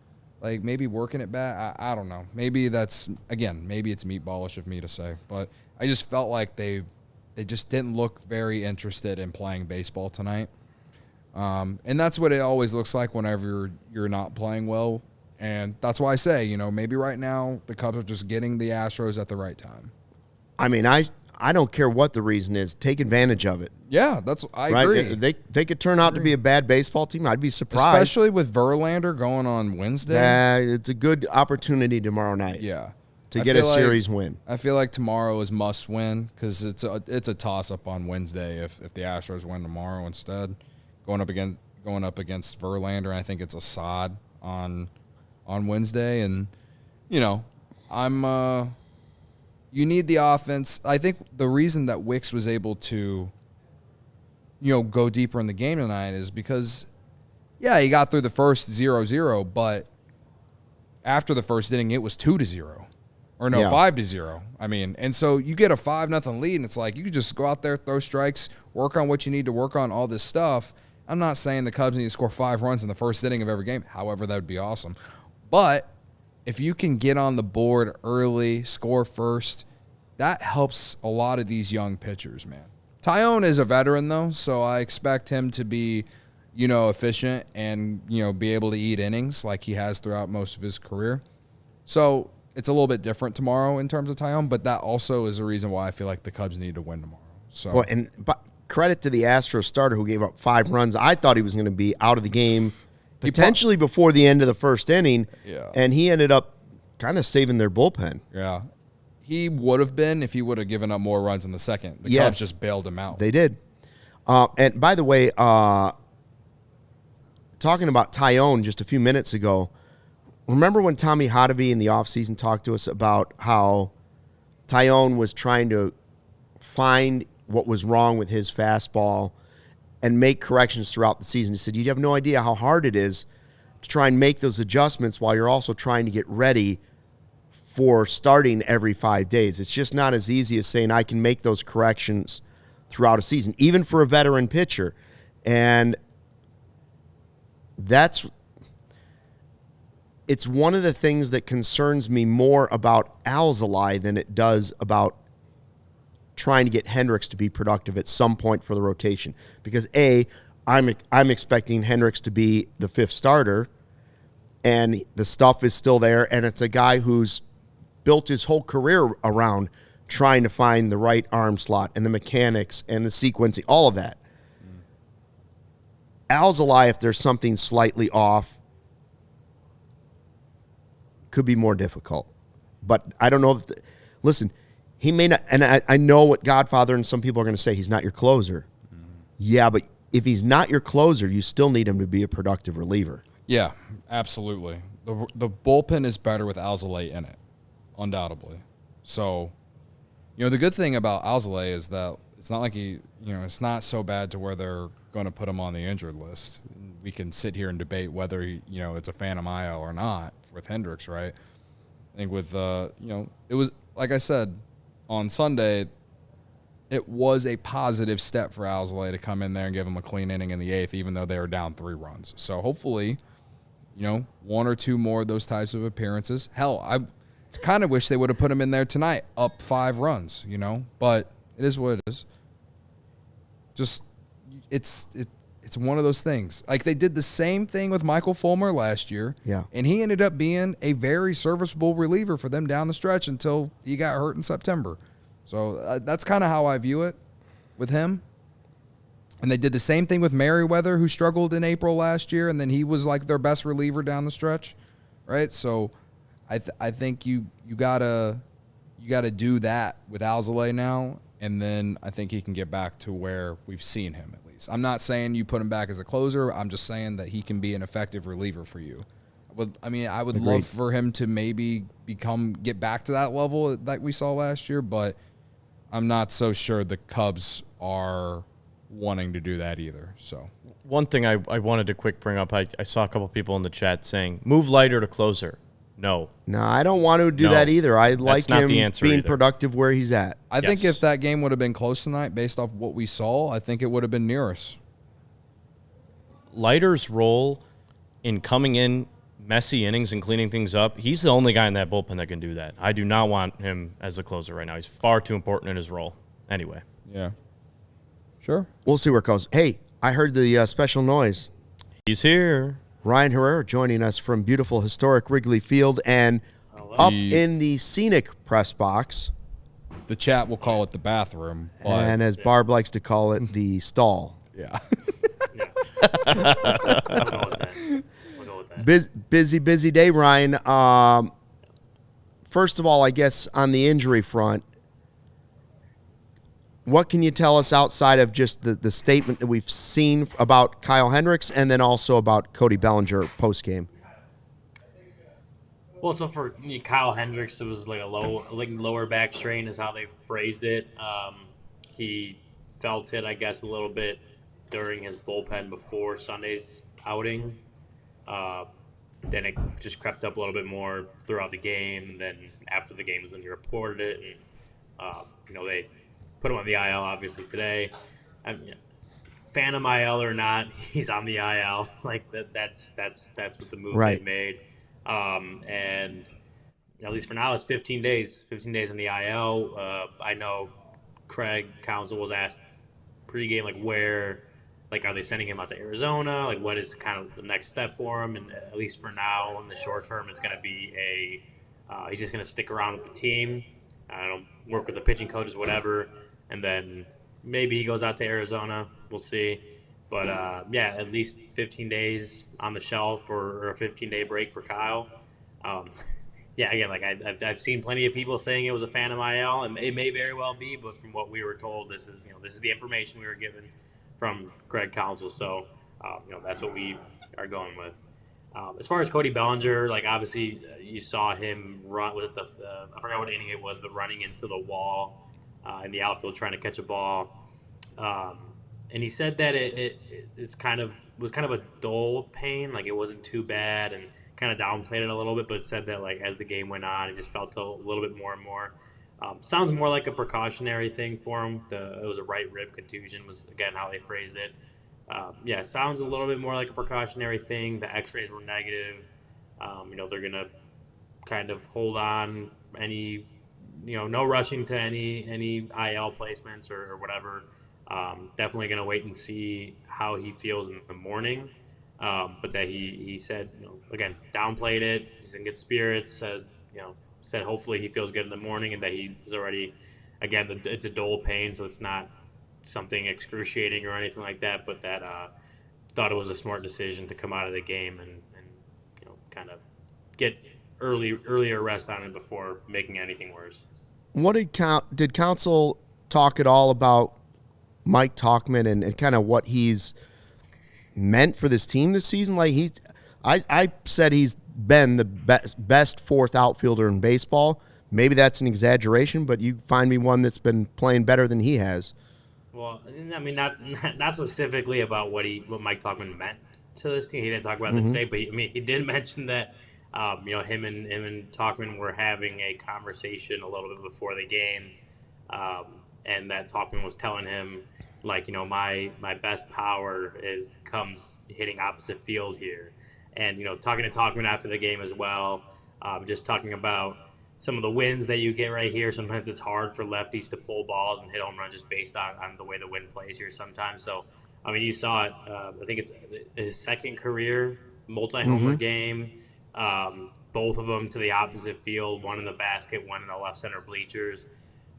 Like maybe working it back. I don't know. Maybe it's meatballish of me to say, but I just felt like they just didn't look very interested in playing baseball tonight. And that's what it always looks like whenever you're not playing well. And that's why I say, you know, maybe right now the Cubs are just getting the Astros at the right time. I mean, I don't care what the reason is. Take advantage of it. Yeah, I agree. They could turn out to be a bad baseball team. I'd be surprised. Especially with Verlander going on Wednesday. It's a good opportunity tomorrow night. Yeah. To get a series win. I feel like tomorrow is must win because it's a toss up on Wednesday if the Astros win tomorrow instead. Going up against Verlander, and I think it's Assad on Wednesday, and you know, you need the offense. I think the reason that Wicks was able to, go deeper in the game tonight is because, yeah, he got through the first 0-0, but after the first inning, it was 2-0. Or no, 5-0. I mean, and so you get a 5-0 lead, and it's like you could just go out there, throw strikes, work on what you need to work on, all this stuff. I'm not saying the Cubs need to score 5 runs in the first inning of every game. However, that would be awesome. But if you can get on the board early, score first, that helps a lot of these young pitchers, man. Taillon is a veteran, though, so I expect him to be, efficient and, be able to eat innings like he has throughout most of his career. So it's a little bit different tomorrow in terms of Taillon, but that also is a reason why I feel like the Cubs need to win tomorrow. So, but credit to the Astros starter who gave up 5 runs. I thought he was going to be out of the game potentially before the end of the first inning, and he ended up kind of saving their bullpen. Yeah. He would have been if he would have given up more runs in the second. The Cubs just bailed him out. They did. And by the way, talking about Taillon just a few minutes ago, remember when Tommy Hotovy in the offseason talked to us about how Taillon was trying to find what was wrong with his fastball and make corrections throughout the season? He said, you have no idea how hard it is to try and make those adjustments while you're also trying to get ready for starting every 5 days. It's just not as easy as saying I can make those corrections throughout a season, even for a veteran pitcher. And it's one of the things that concerns me more about ALLCITY than it does about trying to get Hendricks to be productive at some point for the rotation. Because I'm expecting Hendricks to be the 5th starter, and the stuff is still there, and it's a guy who's built his whole career around trying to find the right arm slot and the mechanics and the sequencing, all of that. ALLCITY, if there's something slightly off, could be more difficult. But I don't know. Listen, he may not, and I know what Godfather and some people are going to say, he's not your closer. Yeah, but if he's not your closer, you still need him to be a productive reliever. Yeah, absolutely. The bullpen is better with ALLCITY in it, undoubtedly. So, the good thing about ALLCITY is that it's not like it's not so bad to where they're going to put him on the injured list. We can sit here and debate whether it's a phantom IL or not with Hendricks, right? I think with it was, like I said on Sunday, it was a positive step for ALLCITY to come in there and give him a clean inning in the 8th, even though they were down 3 runs. So hopefully, 1 or 2 more of those types of appearances. Hell, I kind of wish they would have put him in there tonight, up 5 runs, but it is what it is. Just it's one of those things. Like they did the same thing with Michael Fulmer last year. Yeah. And he ended up being a very serviceable reliever for them down the stretch until he got hurt in September. So that's kind of how I view it with him. And they did the same thing with Merriweather, who struggled in April last year, and then he was like their best reliever down the stretch, right? So I think you gotta do that with ALLCITY now, and then I think he can get back to where we've seen him at least. I'm not saying you put him back as a closer. I'm just saying that he can be an effective reliever for you. I would love for him to maybe get back to that level that we saw last year, but I'm not so sure the Cubs are wanting to do that either. So one thing I wanted to quick bring up, I saw a couple people in the chat saying, move Leiter to closer. No, I don't want to do that either. I like him being productive where he's at. I think if that game would have been close tonight, based off what we saw, I think it would have been near us. Leiter's role in coming in messy innings and cleaning things up, he's the only guy in that bullpen that can do that. I do not want him as the closer right now. He's far too important in his role. Anyway. Yeah. Sure. We'll see where it goes. Hey, I heard the special noise. He's here. Ryan Herrera joining us from beautiful, historic Wrigley Field, and up in the scenic press box. The chat will call it the bathroom. And as Barb likes to call it, the stall. Yeah. Busy day, Ryan. First of all, I guess on the injury front, what can you tell us outside of just the statement that we've seen about Kyle Hendricks and then also about Cody Bellinger post-game? Well, so for Kyle Hendricks, it was like a lower back strain is how they phrased it. He felt it, I guess, a little bit during his bullpen before Sunday's outing. Then it just crept up a little bit more throughout the game, and then after the game was when he reported it, and they put him on the IL obviously today. Phantom IL or not, he's on the IL. Like that's what the move they made. And at least for now, it's 15 days. 15 days in the IL. I know Craig Counsell was asked pregame, like, where, like, are they sending him out to Arizona? Like, what is kind of the next step for him? And at least for now, in the short term, it's going to be he's just going to stick around with the team. I don't work with the pitching coaches, whatever, and then maybe he goes out to Arizona. We'll see. But yeah, at least 15 days on the shelf or a 15-day break for Kyle. Yeah, again, like I've seen plenty of people saying it was a phantom IL, and it may very well be. But from what we were told, this is the information we were given from Craig Counsell. So that's what we are going with. As far as Cody Bellinger, like, obviously you saw him run with I forgot what inning it was, but running into the wall in the outfield trying to catch a ball. And he said that was kind of a dull pain, like it wasn't too bad, and kind of downplayed it a little bit, but said that, like, as the game went on, it just felt a little bit more and more. Sounds more like a precautionary thing for him. It was a right rib contusion, was again how they phrased it. Yeah, sounds a little bit more like a precautionary thing. The X-rays were negative. They're gonna kind of hold on any, no rushing to any IL placements or whatever. Definitely gonna wait and see how he feels in the morning. But that he said, again, downplayed it. He's in good spirits. Said hopefully he feels good in the morning, and that he's already, again, it's a dull pain, so it's not something excruciating or anything like that, but that thought it was a smart decision to come out of the game and kind of get earlier rest on it before making anything worse. What did Counsell talk at all about Mike Tauchman and kind of what he's meant for this team this season? Like, I said he's been the best fourth outfielder in baseball. Maybe that's an exaggeration, but you find me one that's been playing better than he has. Well, I mean, not specifically about what Mike Tauchman meant to this team. He didn't talk about that today, but he did mention that him and Tauchman were having a conversation a little bit before the game, and that Tauchman was telling him, like, my best power comes hitting opposite field here, and talking to Tauchman after the game as well, just talking about some of the wins that you get right here. Sometimes it's hard for lefties to pull balls and hit home runs just based on the way the wind plays here sometimes. So, I mean, you saw it. I think it's his second career multi-homer game. Both of them to the opposite field, one in the basket, one in the left center bleachers.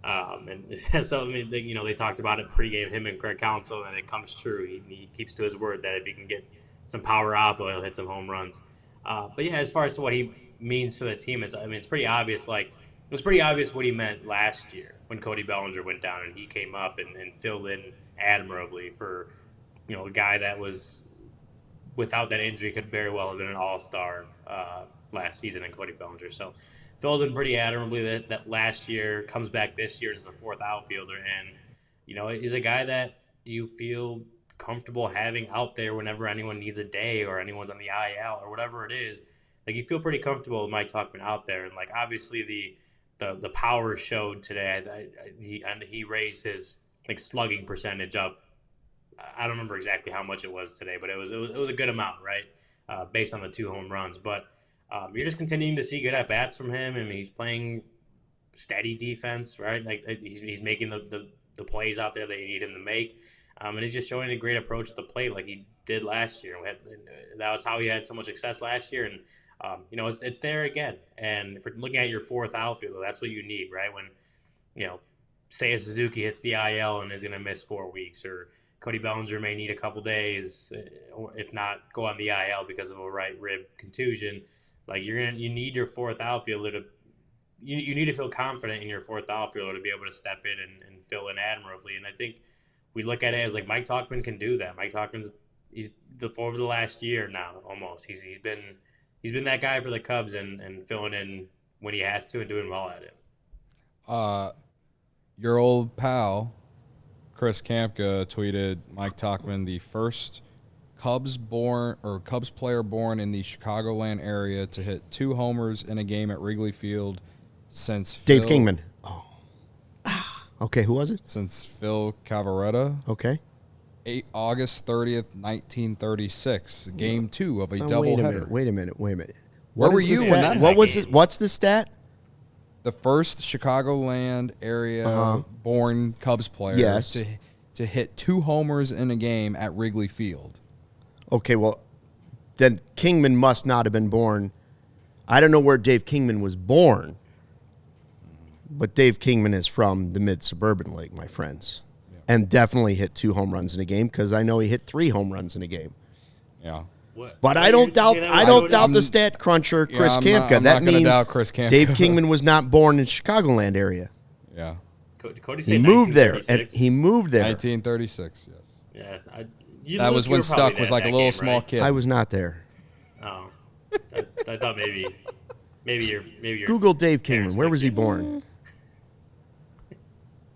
And so, I mean, they talked about it pregame, him and Craig Counsell, and it comes true. He keeps to his word that if he can get some power out, he'll hit some home runs. But yeah, as far as to what he means to the team, it's pretty obvious. Like, it was pretty obvious what he meant last year when Cody Bellinger went down and he came up and filled in admirably for a guy that was, without that injury, could very well have been an all-star last season in Cody Bellinger. So filled in pretty admirably that last year, comes back this year as the fourth outfielder, and is a guy that you feel comfortable having out there whenever anyone needs a day or anyone's on the IL or whatever it is. Like, you feel pretty comfortable with Mike Tauchman out there, and, like, obviously the power showed today. He raised his, like, slugging percentage up. I don't remember exactly how much it was today, but it was a good amount, right? Based on the 2 home runs. But you're just continuing to see good at bats from him. I mean, he's playing steady defense, right? Like, he's making the plays out there that you need him to make. And he's just showing a great approach to the plate like he did last year. That was how he had so much success last year. And it's there again. And if we're looking at your fourth outfielder, that's what you need, right? When, Seiya Suzuki hits the IL and is going to miss 4 weeks, or Cody Bellinger may need a couple days, or if not, go on the IL because of a right rib contusion. Like, you need your fourth outfielder you need to feel confident in your fourth outfielder to be able to step in and fill in admirably. And I think we look at it as, like, Mike Tauchman can do that. Mike Tauchman's over the last year now almost. He's been that guy for the Cubs and filling in when he has to and doing well at it. Your old pal Chris Kampka tweeted Mike Tauchman, the first Cubs player born in the Chicagoland area to hit 2 homers in a game at Wrigley Field since Dave Kingman. Oh. Okay, who was it? Since Phil Cavaretta. Okay. August 30th, 1936, Game 2 of a doubleheader. Wait a minute. Where were you when that? What was it? What's the stat? The first Chicagoland area born Cubs player to hit 2 homers in a game at Wrigley Field. Okay, well, then Kingman must not have been born. I don't know where Dave Kingman was born, but Dave Kingman is from the mid-suburban league, my friends, and definitely hit 2 home runs in a game because I know he hit 3 home runs in a game. Yeah. But I don't doubt the stat cruncher Chris Kamka. That means Chris Kamka. Dave Kingman was not born in Chicagoland area. Yeah. Cody he moved there. He moved there. 1936. Yes. Yeah. That was when Stuck was like a little small kid. I was not there. Oh. I thought maybe you're Google Dave Kingman. Where was he born?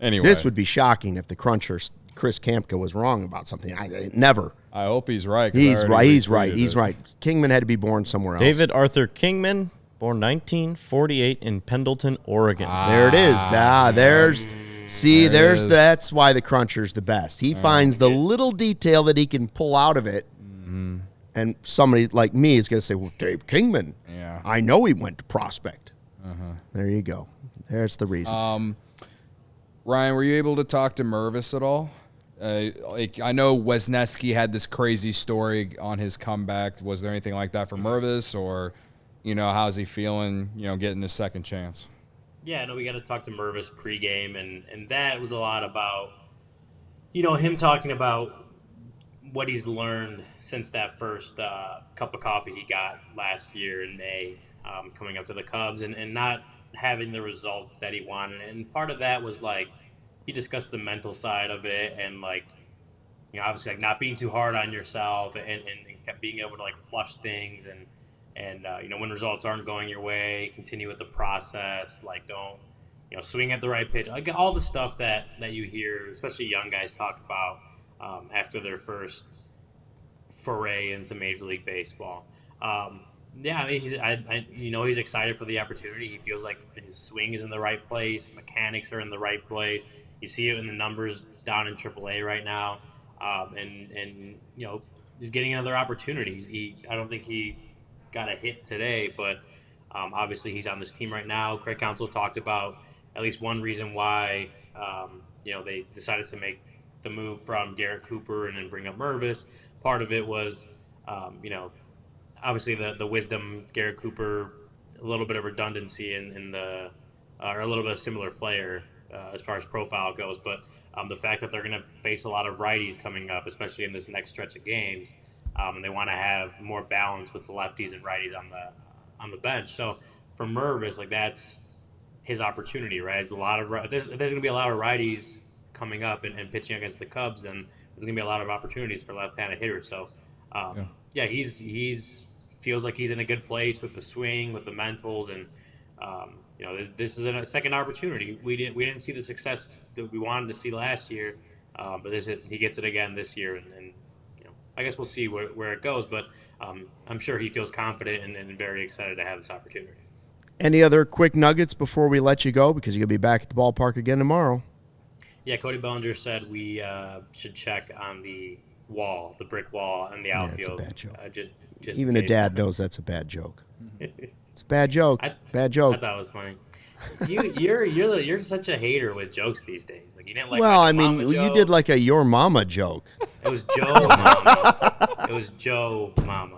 Anyway, this would be shocking if the cruncher Chris Kamka was wrong about something. Never. I hope he's right. He's right. Kingman had to be born somewhere else. David Arthur Kingman, born 1948 in Pendleton, Oregon. There it is. That's why the cruncher's the best. He finds the little detail that he can pull out of it. Mm-hmm. And somebody like me is going to say, well, Dave Kingman. Yeah. I know he went to Prospect. Uh-huh. There you go. There's the reason. Ryan, were you able to talk to Mervis at all? I know Wesneski had this crazy story on his comeback. Was there anything like that for Mervis, or, how's he feeling, getting his second chance? Yeah, no, we got to talk to Mervis pregame, and that was a lot about, him talking about what he's learned since that first cup of coffee he got last year in May, coming up to the Cubs, and not having the results that he wanted. And part of that was he discussed the mental side of it, and obviously not being too hard on yourself, and being able to flush things, and when results aren't going your way, continue with the process. Don't swing at the right pitch. All the stuff that you hear, especially young guys talk about after their first foray into Major League Baseball. Yeah, I mean, he's excited for the opportunity. He feels like his swing is in the right place, mechanics are in the right place. You see it in the numbers down in AAA right now, and he's getting another opportunity. I don't think he got a hit today, but obviously he's on this team right now. Craig Counsell talked about at least one reason why they decided to make the move from Garrett Cooper and then bring up Mervis. Part of it was obviously the wisdom, Garrett Cooper, a little bit of redundancy in the or a little bit of similar player as far as profile goes, but the fact that they're going to face a lot of righties coming up, especially in this next stretch of games, and they want to have more balance with the lefties and righties on the bench. So for Mervis, that's his opportunity, right? There's going to be a lot of righties coming up and pitching against the Cubs, then there's going to be a lot of opportunities for left-handed hitters. So he's feels like he's in a good place with the swing, with the mentals, and this is a second opportunity. We didn't see the success that we wanted to see last year, but he gets it again this year, and I guess we'll see where it goes. But I'm sure he feels confident and very excited to have this opportunity. Any other quick nuggets before we let you go, because you're gonna be back at the ballpark again tomorrow? Yeah, Cody Bellinger said we should check on the brick wall in the outfield. That's a bad joke. Even a dad knows that's a bad joke. It's a bad joke. Bad joke. I thought it was funny. You're such a hater with jokes these days. You didn't like. Well, I mean, you did a your mama joke. It was Joe Mama. It was Joe Mama.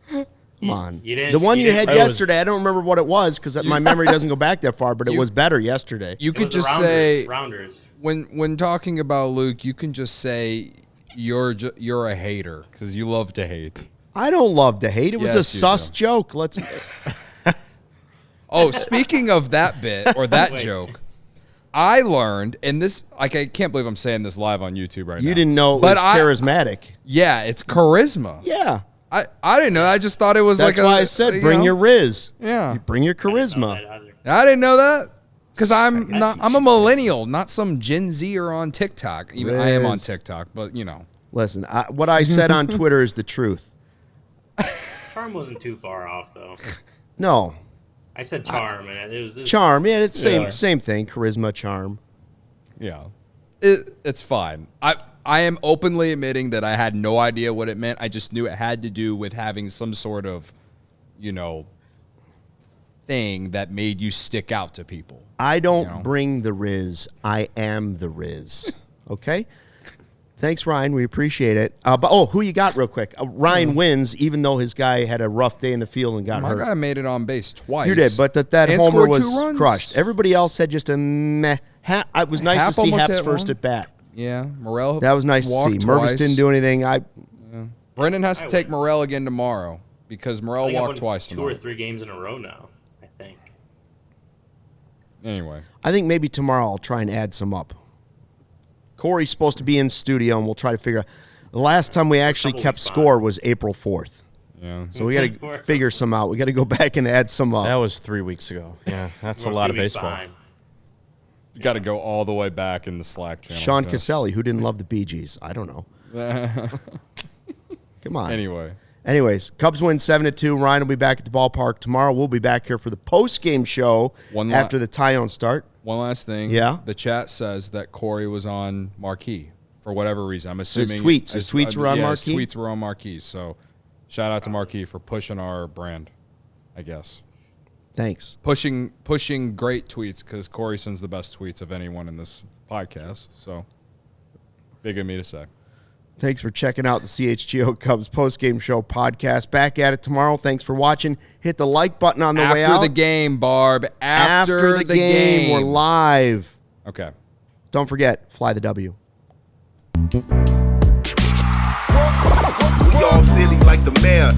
Come on. The one you had yesterday, I don't remember what it was because my memory doesn't go back that far, but it was better yesterday. You could just say when talking about Luke, you can just say you're a hater because you love to hate. I don't love to hate. It was a sus joke. Oh, speaking of that bit or that joke, I learned, and this, I can't believe I'm saying this live on YouTube right now. You didn't know it was charismatic. Yeah, it's charisma. Yeah. I didn't know. I just thought it was That's why I said bring your Riz. Yeah. You bring your charisma. I didn't know that. Because I'm a millennial, not some Gen Zer on TikTok. Even I am on TikTok, but Listen, what I said on Twitter is the truth. Charm wasn't too far off, though. No. I said charm, and it was charm. Yeah, it's same thing. Charisma, charm. Yeah, it's fine. I am openly admitting that I had no idea what it meant. I just knew it had to do with having some sort of, thing that made you stick out to people. I don't bring the Riz. I am the Riz. Okay? Thanks, Ryan. We appreciate it. But who you got real quick? Ryan wins, even though his guy had a rough day in the field and got hurt. My guy made it on base twice. You did, but that homer was crushed. Everybody else had just a meh. It was nice to see Hap's first at bat. Yeah, Morel. That was nice to see. Mervis didn't do anything. Brendan has to take Morel again tomorrow because Morel walked twice tonight. 2 or 3 games in a row now, I think. Anyway. I think maybe tomorrow I'll try and add some up. Corey's supposed to be in studio, and we'll try to figure out. The last time we actually kept score was April 4th. Yeah. So we got to figure some out. We got to go back and add some up. That was 3 weeks ago. Yeah, that's a lot of baseball. Behind. You got to go all the way back in the Slack channel. Sean Caselli, who didn't love the Bee Gees. I don't know. Come on. Anyways, Cubs win 7-2. Ryan will be back at the ballpark tomorrow. We'll be back here for the post-game show after the Tyone start. One last thing. Yeah? The chat says that Corey was on Marquee for whatever reason. I'm assuming his tweets were on Marquee? His tweets were on Marquee. So shout out to Marquee for pushing our brand, I guess. Thanks. Pushing great tweets because Corey sends the best tweets of anyone in this podcast. So big of me to say. Thanks for checking out the CHGO Cubs postgame show podcast. Back at it tomorrow. Thanks for watching. Hit the like button on the way out. After the game, Barb. After the game. We're live. Okay. Don't forget, fly the W. We all silly like the mayor.